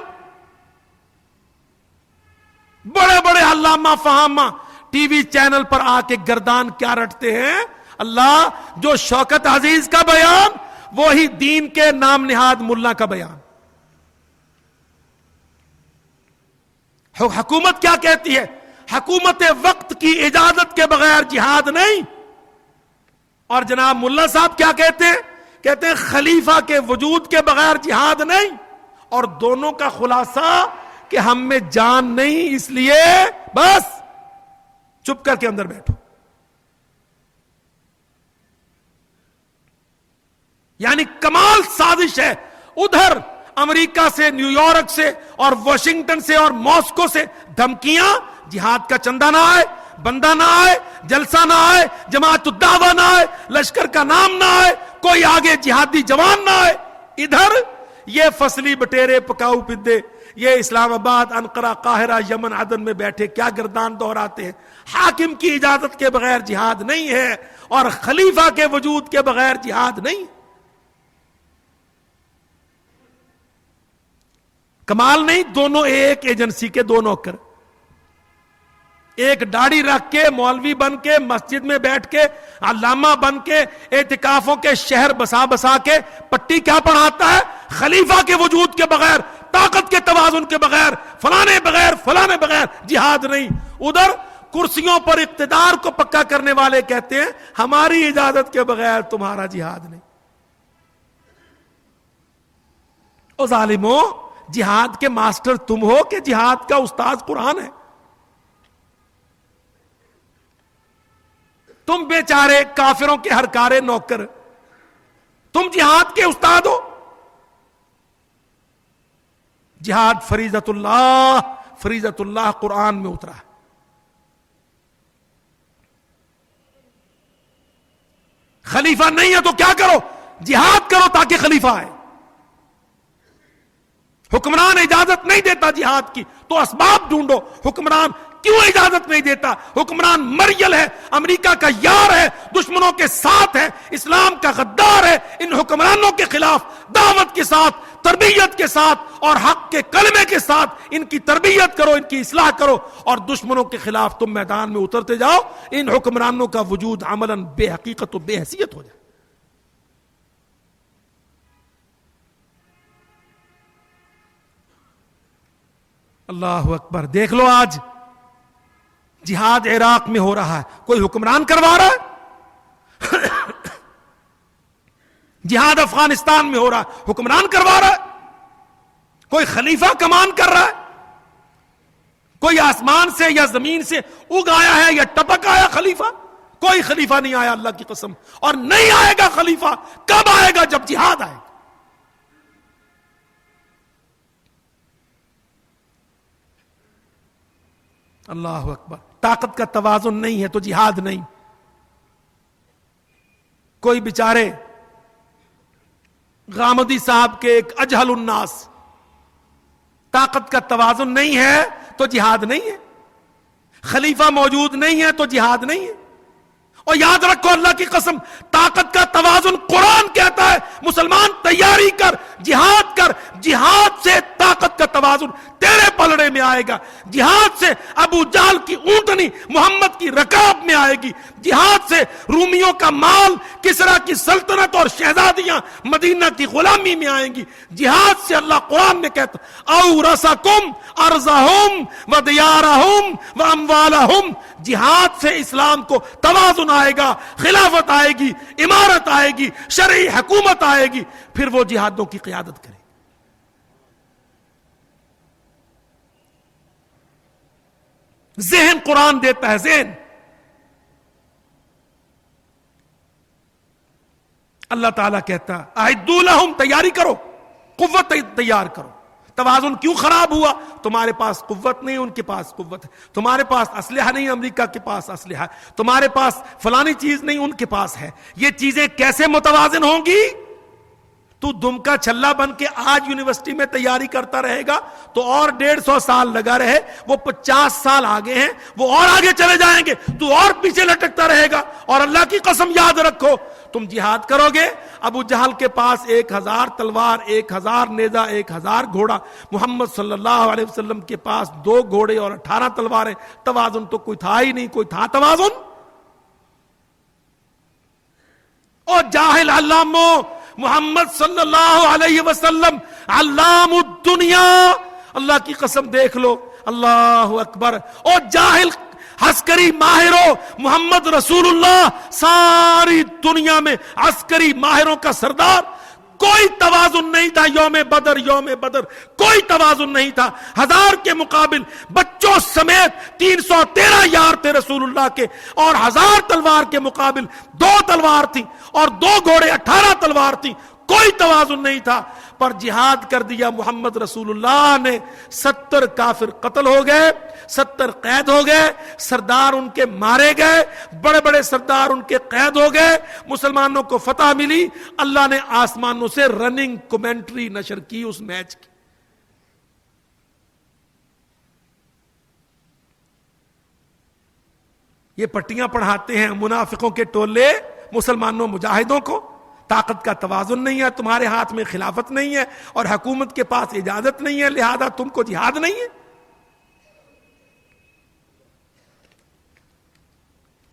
بڑے بڑے علامہ فہامہ ٹی وی چینل پر آ کے گردان کیا رٹتے ہیں؟ اللہ، جو شوکت عزیز کا بیان وہی دین کے نام نہاد ملا کا بیان۔ حکومت کیا کہتی ہے؟ حکومت وقت کی اجازت کے بغیر جہاد نہیں، اور جناب ملا صاحب کیا کہتے ہیں؟ کہتے ہیں خلیفہ کے وجود کے بغیر جہاد نہیں، اور دونوں کا خلاصہ کہ ہم میں جان نہیں، اس لیے بس چپ کر کے اندر بیٹھو۔ یعنی کمال سازش ہے، ادھر امریکہ سے، نیو یارک سے اور واشنگٹن سے اور ماسکو سے دھمکیاں، جہاد کا چندہ نہ آئے، بندہ نہ آئے، جلسہ نہ آئے، جماعت الدعوہ نہ آئے، لشکر کا نام نہ آئے، کوئی آگے جہادی جوان نہ آئے۔ ادھر یہ فصلی بٹیرے، پکاؤ پدے، یہ اسلام آباد، انقرہ، قاہرہ، یمن، عدن میں بیٹھے کیا گردان دہراتے ہیں؟ حاکم کی اجازت کے بغیر جہاد نہیں ہے، اور خلیفہ کے وجود کے بغیر جہاد نہیں۔ کمال نہیں؟ دونوں ایک ایجنسی کے دو نوکر، ایک داڑھی رکھ کے، مولوی بن کے، مسجد میں بیٹھ کے، علامہ بن کے، اعتکافوں کے شہر بسا بسا کے پٹی کیا پڑھاتا ہے؟ خلیفہ کے وجود کے بغیر، طاقت کے توازن کے بغیر، فلانے بغیر جہاد نہیں۔ ادھر کرسیوں پر اقتدار کو پکا کرنے والے کہتے ہیں ہماری اجازت کے بغیر تمہارا جہاد نہیں۔ او ظالموں، جہاد کے ماسٹر تم ہو کہ جہاد کا استاد قرآن ہے؟ تم بیچارے کافروں کے ہرکارے نوکر، تم جہاد کے استاد ہو؟ جہاد فریضۃ اللہ قرآن میں اترا ہے۔ خلیفہ نہیں ہے تو کیا کرو؟ جہاد کرو تاکہ خلیفہ آئے۔ حکمران اجازت نہیں دیتا جہاد کی تو اسباب ڈھونڈو۔ حکمران کیوں اجازت نہیں دیتا؟ حکمران مریل ہے، امریکہ کا یار ہے، دشمنوں کے ساتھ ہے، اسلام کا غدار ہے۔ ان حکمرانوں کے خلاف دعوت کے ساتھ، تربیت کے ساتھ اور حق کے کلمے کے ساتھ ان کی تربیت کرو، ان کی اصلاح کرو، اور دشمنوں کے خلاف تم میدان میں اترتے جاؤ۔ ان حکمرانوں کا وجود عملاً بے حقیقت و بے حیثیت ہو جائے۔ اللہ اکبر! دیکھ لو آج جہاد عراق میں ہو رہا ہے، کوئی حکمران کروا رہا ہے؟ جہاد افغانستان میں ہو رہا ہے، حکمران کروا رہا ہے؟ کوئی خلیفہ کمان کر رہا ہے؟ کوئی آسمان سے یا زمین سے اگ آیا ہے یا ٹپک آیا خلیفہ؟ کوئی خلیفہ نہیں آیا، اللہ کی قسم، اور نہیں آئے گا خلیفہ۔ کب آئے گا؟ جب جہاد آئے گا۔ اللہ اکبر! طاقت کا توازن نہیں ہے تو جہاد نہیں۔ کوئی بیچارے غامدی صاحب کے ایک اجہل الناس، طاقت کا توازن نہیں ہے تو جہاد نہیں ہے، خلیفہ موجود نہیں ہے تو جہاد نہیں ہے۔ اور یاد رکھو، اللہ کی قسم، طاقت کا توازن قرآن کہتا ہے مسلمان تیاری کر، جہاد کر جہاد سے طاقت کا توازن تیرے پلڑے میں آئے گا. جہاد سے ابو جہل کی اونٹنی محمد کی رکاب میں آئے گی. جہاد سے رومیوں کا مال، کسرا کی سلطنت اور شہزادیاں مدینہ کی غلامی میں آئیں گی. جہاد سے اللہ قرآن میں کہتا اورثکم ارضہم ودیارہم واموالہم. جہاد سے اسلام کو توازن آئے گا، خلافت آئے گی، امارت آئے گی، شرعی حکومت آئے گی. پھر وہ جہادوں کی قیادت کرے. ذہن قرآن دیتا ہے، ذہن. اللہ تعالیٰ کہتا اعدوا لہم، تیاری کرو، قوت تیار کرو. توازن کیوں خراب ہوا؟ تمہارے پاس قوت نہیں، ان کے پاس قوت ہے. تمہارے پاس اسلحہ نہیں، امریکہ کے پاس اسلحہ ہے. تمہارے پاس فلانی چیز نہیں، ان کے پاس ہے. یہ چیزیں کیسے متوازن ہوں گی؟ تو دم کا چھلا بن کے آج یونیورسٹی میں تیاری کرتا رہے گا تو اور 150 سال لگا رہے. وہ 50 سال آگے ہیں، وہ اور آگے چلے جائیں گے، تو اور پیچھے لٹکتا رہے گا. اور اللہ کی قسم یاد رکھو، تم جہاد کرو گے. ابو جہل کے پاس 1000 تلوار، 1000 نیزہ، 1000 گھوڑا. محمد صلی اللہ علیہ وسلم کے پاس 2 گھوڑے اور 18 تلواریں. توازن تو کوئی تھا ہی نہیں. کوئی تھا توازن؟ او جاہل علامو، محمد صلی اللہ علیہ وسلم علام الدنیا. اللہ کی قسم دیکھ لو، اللہ اکبر. او جاہل عسکری ماہروں، محمد رسول اللہ ساری دنیا میں عسکری ماہروں کا سردار. کوئی توازن نہیں تھا. یوم بدر کوئی توازن نہیں تھا. 1000 کے مقابل بچوں سمیت 313 یار تھے رسول اللہ کے، اور 1000 تلوار کے مقابل 2 تلوار تھی، اور 2 گھوڑے 18 تلوار تھی. کوئی توازن نہیں تھا. پر جہاد کر دیا محمد رسول اللہ نے. 70 کافر قتل ہو گئے، 70 قید ہو گئے، سردار ان کے مارے گئے، بڑے بڑے سردار ان کے قید ہو گئے. مسلمانوں کو فتح ملی. اللہ نے آسمانوں سے رننگ کومنٹری نشر کی اس میچ کی. یہ پٹیاں پڑھاتے ہیں منافقوں کے ٹولے مسلمانوں مجاہدوں کو. طاقت کا توازن نہیں ہے، تمہارے ہاتھ میں خلافت نہیں ہے، اور حکومت کے پاس اجازت نہیں ہے، لہذا تم کو جہاد نہیں ہے.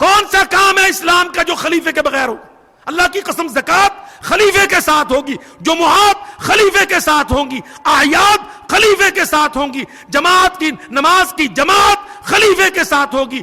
کون سا کام ہے اسلام کا جو خلیفے کے بغیر ہو؟ اللہ کی قسم زکوٰۃ خلیفے کے ساتھ ہوگی، جمعات خلیفے کے ساتھ ہوں گی، اعیاد خلیفے کے ساتھ ہوں گی، جماعت کی نماز کی جماعت خلیفے کے ساتھ ہوگی،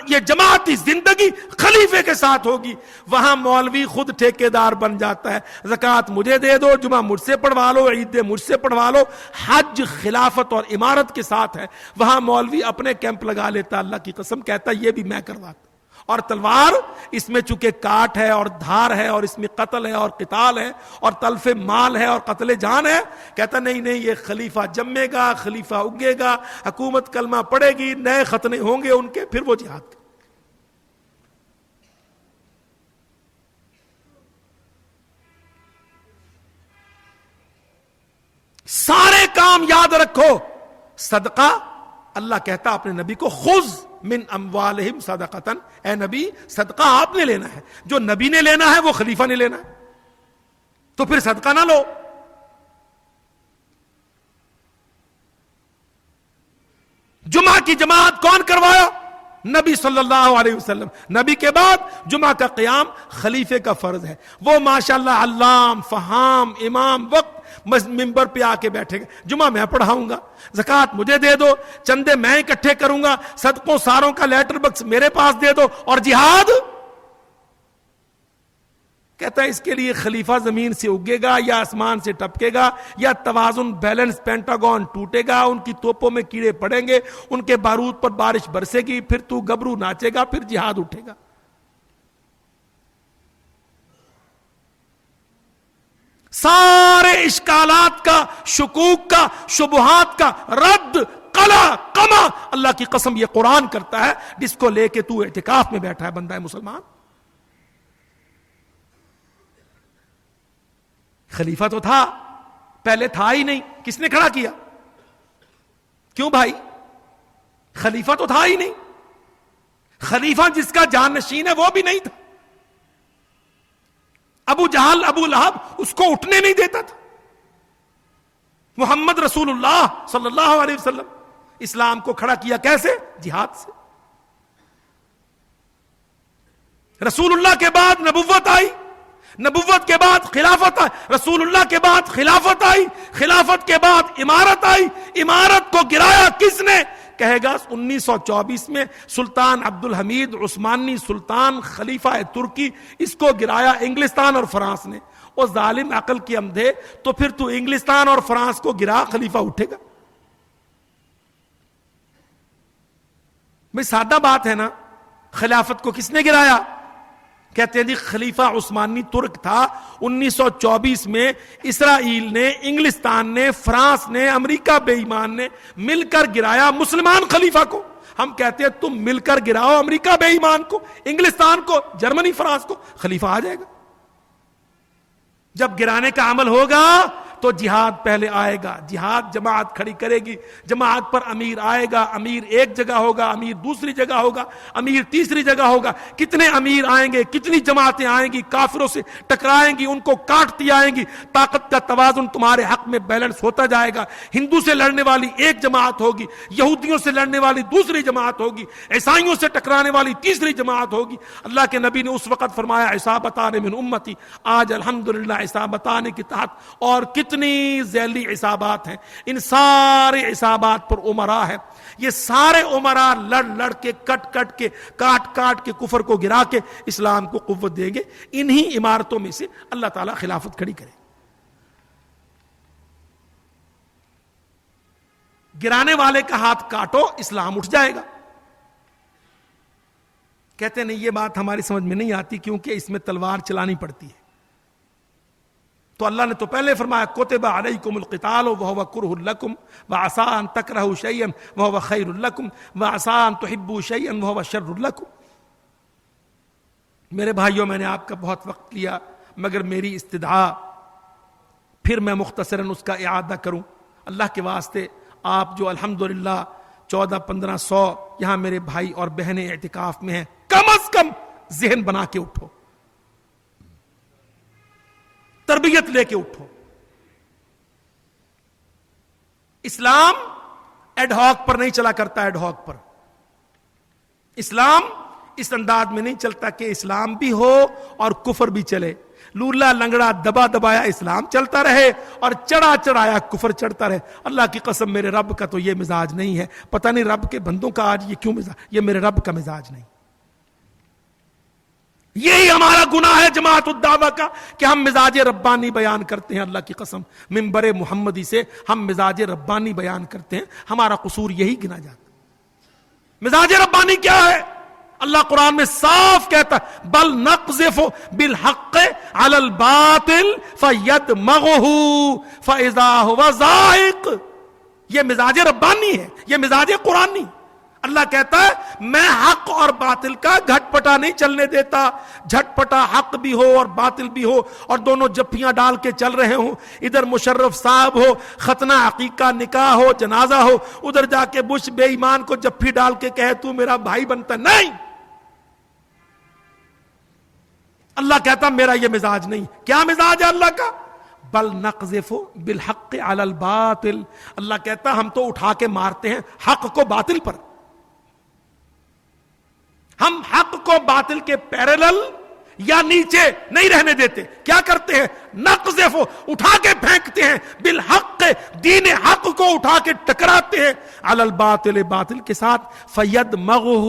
یہ جماعتی زندگی خلیفے کے ساتھ ہوگی. وہاں مولوی خود ٹھیکیدار بن جاتا ہے. زکوٰۃ مجھے دے دو، جمعہ مجھ سے پڑھوا لو، عید مجھ سے پڑھوا لو. حج خلافت اور امارت کے ساتھ ہے. وہاں مولوی اپنے کیمپ لگا لیتا. اللہ کی قسم کہتا یہ بھی میں کرواتا. اور تلوار اس میں چونکہ کاٹ ہے اور دھار ہے، اور اس میں قتل ہے اور قتال ہے اور تلف مال ہے اور قتل جان ہے. کہتا نہیں یہ خلیفہ جمے گا، خلیفہ اگے گا، حکومت کلمہ پڑے گی، نئے ختنے ہوں گے ان کے، پھر وہ جہاد کرے. سارے کام یاد رکھو. صدقہ اللہ کہتا اپنے نبی کو خذ من اموالہم صدقتن، اے نبی صدقہ آپ نے لینا ہے. جو نبی نے لینا ہے وہ خلیفہ نے لینا ہے. تو پھر صدقہ نہ لو. جمعہ کی جماعت کون کروایا؟ نبی صلی اللہ علیہ وسلم. نبی کے بعد جمعہ کا قیام خلیفے کا فرض ہے. وہ ماشاءاللہ علام فہام امام وقت منبر پہ آ کے بیٹھے گا، جمعہ میں پڑھاؤں گا، زکوٰۃ مجھے دے دو، چندے میں اکٹھے کروں گا، صدقوں ساروں کا لیٹر بکس میرے پاس دے دو. اور جہاد کہتا ہے اس کے لیے خلیفہ زمین سے اگے گا یا آسمان سے ٹپکے گا، یا توازن بیلنس پینٹاگون ٹوٹے گا، ان کی توپوں میں کیڑے پڑیں گے، ان کے بارود پر بارش برسے گی، پھر تو گبرو ناچے گا، پھر جہاد اٹھے گا. سارے اشکالات کا، شکوک کا، شبہات کا رد، قلع، قمع اللہ کی قسم یہ قرآن کرتا ہے، جس کو لے کے تو اعتکاف میں بیٹھا ہے بندہ مسلمان. خلیفہ تو تھا، پہلے تھا ہی نہیں، کس نے کھڑا کیا؟ کیوں بھائی؟ خلیفہ تو تھا ہی نہیں. خلیفہ جس کا جانشین ہے وہ بھی نہیں تھا. ابو جہل، ابو لہب اس کو اٹھنے نہیں دیتا تھا. محمد رسول اللہ صلی اللہ علیہ وسلم اسلام کو کھڑا کیا کیسے؟ جہاد سے. رسول اللہ کے بعد نبوت آئی, نبوت کے بعد خلافت آئی, رسول اللہ کے بعد خلافت آئی, خلافت کے بعد امارت آئی. امارت کو گرایا کس نے؟ کہے گا 1924 میں سلطان عبد الحمید عثمانی سلطان خلیفہ ترکی, اس کو گرایا انگلستان اور فرانس نے. وہ ظالم عقل کی اندھے, تو پھر تو انگلستان اور فرانس کو گرا, خلیفہ اٹھے گا؟ بھئی سادہ بات ہے نا. خلافت کو کس نے گرایا؟ کہتے ہیں جی خلیفہ عثمانی ترک تھا. 1924 میں اسرائیل نے, انگلستان نے, فرانس نے, امریکہ بے ایمان نے مل کر گرایا مسلمان خلیفہ کو. ہم کہتے ہیں تم مل کر گراؤ امریکہ بے ایمان کو, انگلستان کو, جرمنی, فرانس کو, خلیفہ آ جائے گا. جب گرانے کا عمل ہوگا تو جہاد پہلے آئے گا. جہاد جماعت کھڑی کرے گی, جماعت پر امیر آئے گا. امیر ایک جگہ ہوگا, امیر دوسری جگہ ہوگا, امیر تیسری جگہ ہوگا. کتنے امیر آئیں گے, کتنی جماعتیں آئیں گی, کافروں سے ٹکرائیں گی, ان کو کاٹتی آئیں گی. طاقت کا توازن تمہارے حق میں بیلنس ہوتا جائے گا. ہندو سے لڑنے والی ایک جماعت ہوگی, یہودیوں سے لڑنے والی دوسری جماعت ہوگی, عیسائیوں سے ٹکرانے والی تیسری جماعت ہوگی. اللہ کے نبی نے اس وقت فرمایا عصابتان من امتی. آج الحمدللہ عصابتان کے تحت اور کتنی ذیلی عصابات ہیں. ان سارے عصابات پر امراء ہے. یہ سارے امراء لڑ لڑ کے, کٹ کٹ کے, کاٹ کاٹ کے کفر کو گرا کے اسلام کو قوت دیں گے. انہی عمارتوں میں سے اللہ تعالیٰ خلافت کھڑی کرے. گرانے والے کا ہاتھ کاٹو, اسلام اٹھ جائے گا. کہتے ہیں نہیں, یہ بات ہماری سمجھ میں نہیں آتی کیونکہ اس میں تلوار چلانی پڑتی ہے. تو اللہ نے تو پہلے فرمایا کتب علیکم القتال وہو کرہ لکم وعسى ان تکرہوا شیئا وہو خیر لکم وعسى ان تحبوا شیئا وہو شر لکم. میرے بھائیوں, میں نے آپ کا بہت وقت لیا, مگر میری استدعا پھر میں مختصراً اس کا اعادہ کروں. اللہ کے واسطے آپ جو الحمدللہ 1400-1500 یہاں میرے بھائی اور بہنیں اعتکاف میں ہیں, کم از کم ذہن بنا کے اٹھو, تربیت لے کے اٹھو. اسلام ایڈ ہاک پر نہیں چلا کرتا. ایڈ ہاک پر اسلام اس انداز میں نہیں چلتا کہ اسلام بھی ہو اور کفر بھی چلے. لولا لنگڑا دبا دبایا اسلام چلتا رہے اور چڑھا چڑھایا کفر چڑھتا رہے. اللہ کی قسم میرے رب کا تو یہ مزاج نہیں ہے. پتہ نہیں رب کے بندوں کا آج یہ کیوں مزاج, یہ میرے رب کا مزاج نہیں. یہی ہمارا گناہ ہے جماعت الدعوہ کا کہ ہم مزاج ربانی بیان کرتے ہیں. اللہ کی قسم منبر محمدی سے ہم مزاج ربانی بیان کرتے ہیں. ہمارا قصور یہی گنا جاتا. مزاج ربانی کیا ہے؟ اللہ قرآن میں صاف کہتا ہے بل نقذف بالحق علی الباطل فیدمغہ فاذا هو زاہق. یہ مزاج ربانی ہے, یہ مزاج قرآنی. اللہ کہتا ہے میں حق اور باطل کا گھٹ پٹا نہیں چلنے دیتا. جھٹ پٹا حق بھی ہو اور باطل بھی ہو اور دونوں جپیاں ڈال کے چل رہے ہوں. ادھر مشرف صاحب ہو, ختنہ عقیقہ نکاح ہو, جنازہ ہو, ادھر جا کے بش بے ایمان کو جپی ڈال کے کہے تو میرا بھائی بنتا. نہیں, اللہ کہتا میرا یہ مزاج نہیں. کیا مزاج ہے اللہ کا؟ بل نقذف بالحق علی الباطل. اللہ کہتا ہم تو اٹھا کے مارتے ہیں حق کو باطل پر. ہم حق کو باطل کے پیرلل یا نیچے نہیں رہنے دیتے. کیا کرتے ہیں؟ نقذف, اٹھا کے پھینکتے ہیں, بالحق, دین حق کو اٹھا کے ٹکراتے ہیں, علی الباطل, باطل کے ساتھ, فیدمغہ,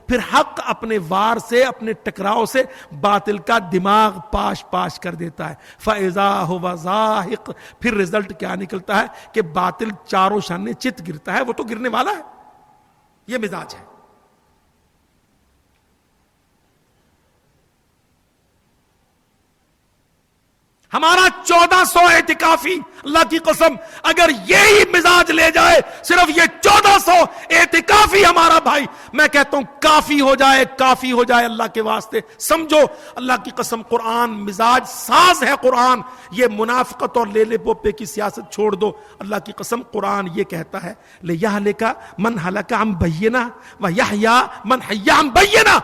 پھر حق اپنے وار سے, اپنے ٹکراؤ سے باطل کا دماغ پاش پاش کر دیتا ہے. فاذا هو زاہق, پھر رزلٹ کیا نکلتا ہے کہ باطل چاروں شانے چت گرتا ہے. وہ تو گرنے والا ہے. یہ مزاج ہے. ہمارا 1400 اعتکافی, اللہ کی قسم اگر یہی مزاج لے جائے, صرف یہ 1400 اعتکافی ہمارا بھائی, میں کہتا ہوں کافی ہو جائے, کافی ہو جائے. اللہ کے واسطے سمجھو, اللہ کی قسم قرآن مزاج ساز ہے. قرآن یہ منافقت اور لے لے پوپے کی سیاست چھوڑ دو. اللہ کی قسم قرآن یہ کہتا ہے لِيَهْلِكَ مَنْ هَلَكَ عَنْ بَيِّنَةٍ وَيَحْيَىٰ مَنْ حَيَّىٰ عَنْ بَيِّنَةٍ.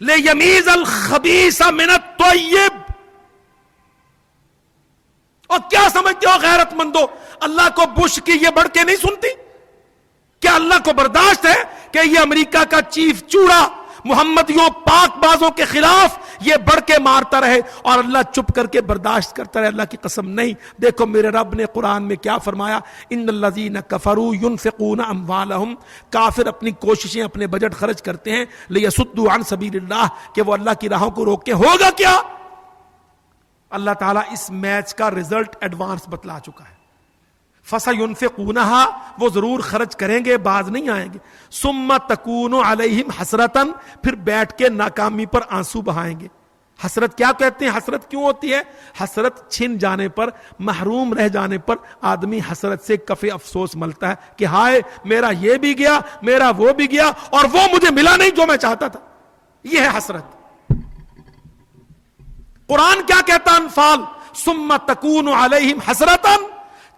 لیمیز الخبیث من الطیب. اور کیا سمجھتے ہو غیرت مندو، اللہ کو بش کی یہ بڑھ کے نہیں سنتی؟ کیا اللہ کو برداشت ہے کہ یہ امریکہ کا چیف چوڑا محمدیوں پاک بازوں کے خلاف یہ بڑھ کے مارتا رہے اور اللہ چپ کر کے برداشت کرتا رہے؟ اللہ کی قسم نہیں. دیکھو میرے رب نے قرآن میں کیا فرمایا، ان الذین کفروا ينفقون اموالهم، کافر اپنی کوششیں اپنے بجٹ خرچ کرتے ہیں لیصدوا عن سبیل اللہ، کہ وہ اللہ کی راہوں کو روک کے. ہوگا کیا؟ اللہ تعالیٰ اس میچ کا رزلٹ ایڈوانس بتلا چکا ہے. فَسَيُنْفِقُونَهَا، وہ ضرور خرچ کریں گے، باز نہیں آئیں گے. ثُمَّ تَكُونُ عَلَيْهِمْ حَسْرَةً، پھر بیٹھ کے ناکامی پر آنسو بہائیں گے. حسرت کیا کہتے ہیں؟ حسرت کیوں ہوتی ہے؟ حسرت چھن جانے پر، محروم رہ جانے پر آدمی حسرت سے کف افسوس ملتا ہے کہ ہائے میرا یہ بھی گیا، میرا وہ بھی گیا، اور وہ مجھے ملا نہیں جو میں چاہتا تھا. یہ ہے حسرت. قرآن کیا کہتا انفال، ثم تکون علیہم حسرتاً،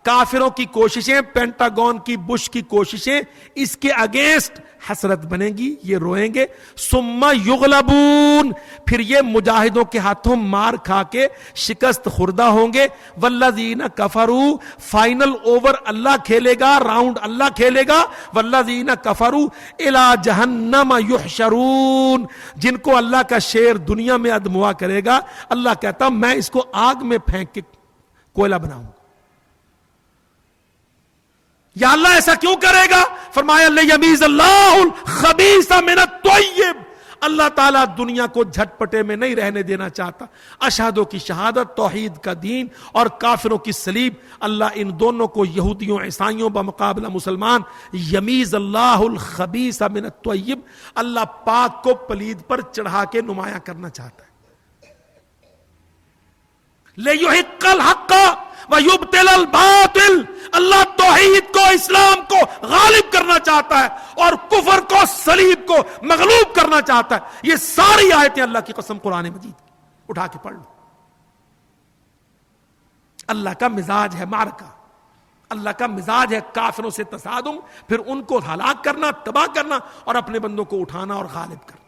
کافروں کی کوششیں، پینٹاگون کی بش کی کوششیں اس کے اگینسٹ حسرت بنے گی، یہ روئیں گے. ثم یغلبون، پھر یہ مجاہدوں کے ہاتھوں مار کھا کے شکست خوردہ ہوں گے. والذین کفروا، فائنل اوور اللہ کھیلے گا، راؤنڈ اللہ کھیلے گا. والذین کفروا الی جہنم یحشرون، جن کو اللہ کا شیر دنیا میں ادموا کرے گا، اللہ کہتا میں اس کو آگ میں پھینک کے کوئلہ بناؤں. یا اللہ ایسا کیوں کرے گا؟ فرمایا لیمیز اللہ الخبیث من الطیب، اللہ تعالیٰ دنیا کو جھٹ پٹے میں نہیں رہنے دینا چاہتا. اشہدوں کی شہادت، توحید کا دین اور کافروں کی صلیب، اللہ ان دونوں کو، یہودیوں عیسائیوں بمقابلہ مسلمان، یمیز اللہ الخبیث من الطیب، اللہ پاک کو پلید پر چڑھا کے نمایاں کرنا چاہتا ہے. لیحق الحق ویبطل الباطل، اللہ توحید کو، اسلام کو غالب کرنا چاہتا ہے اور کفر کو، صلیب کو مغلوب کرنا چاہتا ہے. یہ ساری آیتیں اللہ کی قسم قرآن مجید کی، اٹھا کے پڑھ لو. اللہ کا مزاج ہے معرکہ، اللہ کا مزاج ہے کافروں سے تصادم، پھر ان کو ہلاک کرنا، تباہ کرنا، اور اپنے بندوں کو اٹھانا اور غالب کرنا.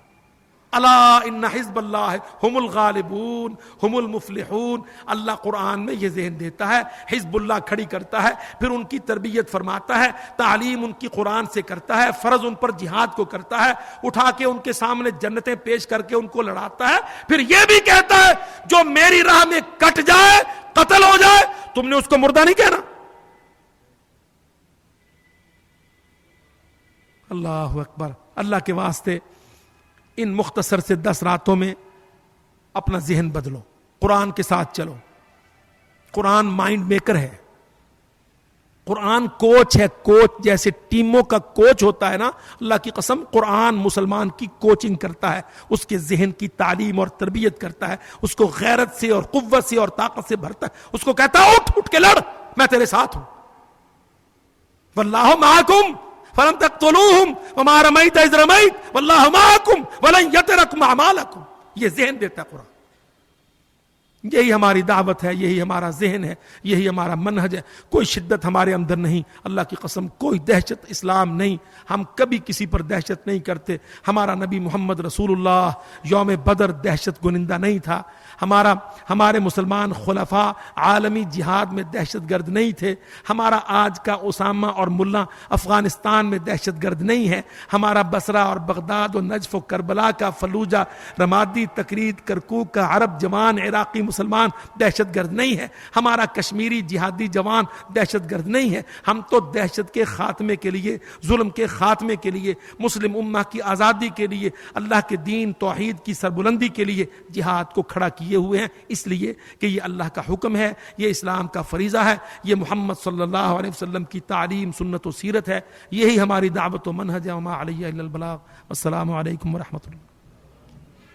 الا ان حزب اللہ هم الغالبون هم المفلحون. اللہ قرآن میں یہ ذہن دیتا ہے، حزب اللہ کھڑی کرتا ہے، پھر ان کی تربیت فرماتا ہے، تعلیم ان کی قرآن سے کرتا ہے، فرض ان پر جہاد کو کرتا ہے، اٹھا کے ان کے سامنے جنتیں پیش کر کے ان کو لڑاتا ہے، پھر یہ بھی کہتا ہے جو میری راہ میں کٹ جائے، قتل ہو جائے، تم نے اس کو مردہ نہیں کہنا. اللہ اکبر. اللہ کے واسطے ان مختصر سے 10 راتوں میں اپنا ذہن بدلو، قرآن کے ساتھ چلو. قرآن مائنڈ میکر ہے، قرآن کوچ ہے. کوچ جیسے ٹیموں کا کوچ ہوتا ہے نا، اللہ کی قسم قرآن مسلمان کی کوچنگ کرتا ہے، اس کے ذہن کی تعلیم اور تربیت کرتا ہے، اس کو غیرت سے اور قوت سے اور طاقت سے بھرتا ہے، اس کو کہتا ہے اٹھ کے لڑ، میں تیرے ساتھ ہوں. واللہ معکم فلم تقتلوہم وما رمیت اذ رمیت واللہ معکم ولن یترکم اعمالکم. یہ ذہن دیتا ہے قرآن. یہی ہماری دعوت ہے، یہی ہمارا ذہن ہے، یہی ہمارا منہج ہے. کوئی شدت ہمارے اندر نہیں، اللہ کی قسم کوئی دہشت اسلام نہیں. ہم کبھی کسی پر دہشت نہیں کرتے. ہمارا نبی محمد رسول اللہ یوم بدر دہشت گنندہ نہیں تھا. ہمارے مسلمان خلفاء عالمی جہاد میں دہشت گرد نہیں تھے. ہمارا آج کا اسامہ اور ملا افغانستان میں دہشت گرد نہیں ہے. ہمارا بصرہ اور بغداد و نجف و کربلا کا، فلوجہ، رمادی، تکریت، کرکوک کا عرب جوان، عراقی مسلمان دہشت گرد نہیں ہے. ہمارا کشمیری جہادی جوان دہشت گرد نہیں ہے. ہم تو دہشت کے خاتمے کے لیے، ظلم کے خاتمے کے لیے، مسلم امہ کی آزادی کے لیے، اللہ کے دین توحید کی سربلندی کے لیے جہاد کو کھڑا کیے ہوئے ہیں. اس لیے کہ یہ اللہ کا حکم ہے، یہ اسلام کا فریضہ ہے، یہ محمد صلی اللہ علیہ وسلم کی تعلیم، سنت و سیرت ہے. یہی ہماری دعوت و منہج ہے. وما علیہ الا البلاغ. السلام علیکم ورحمۃ اللہ.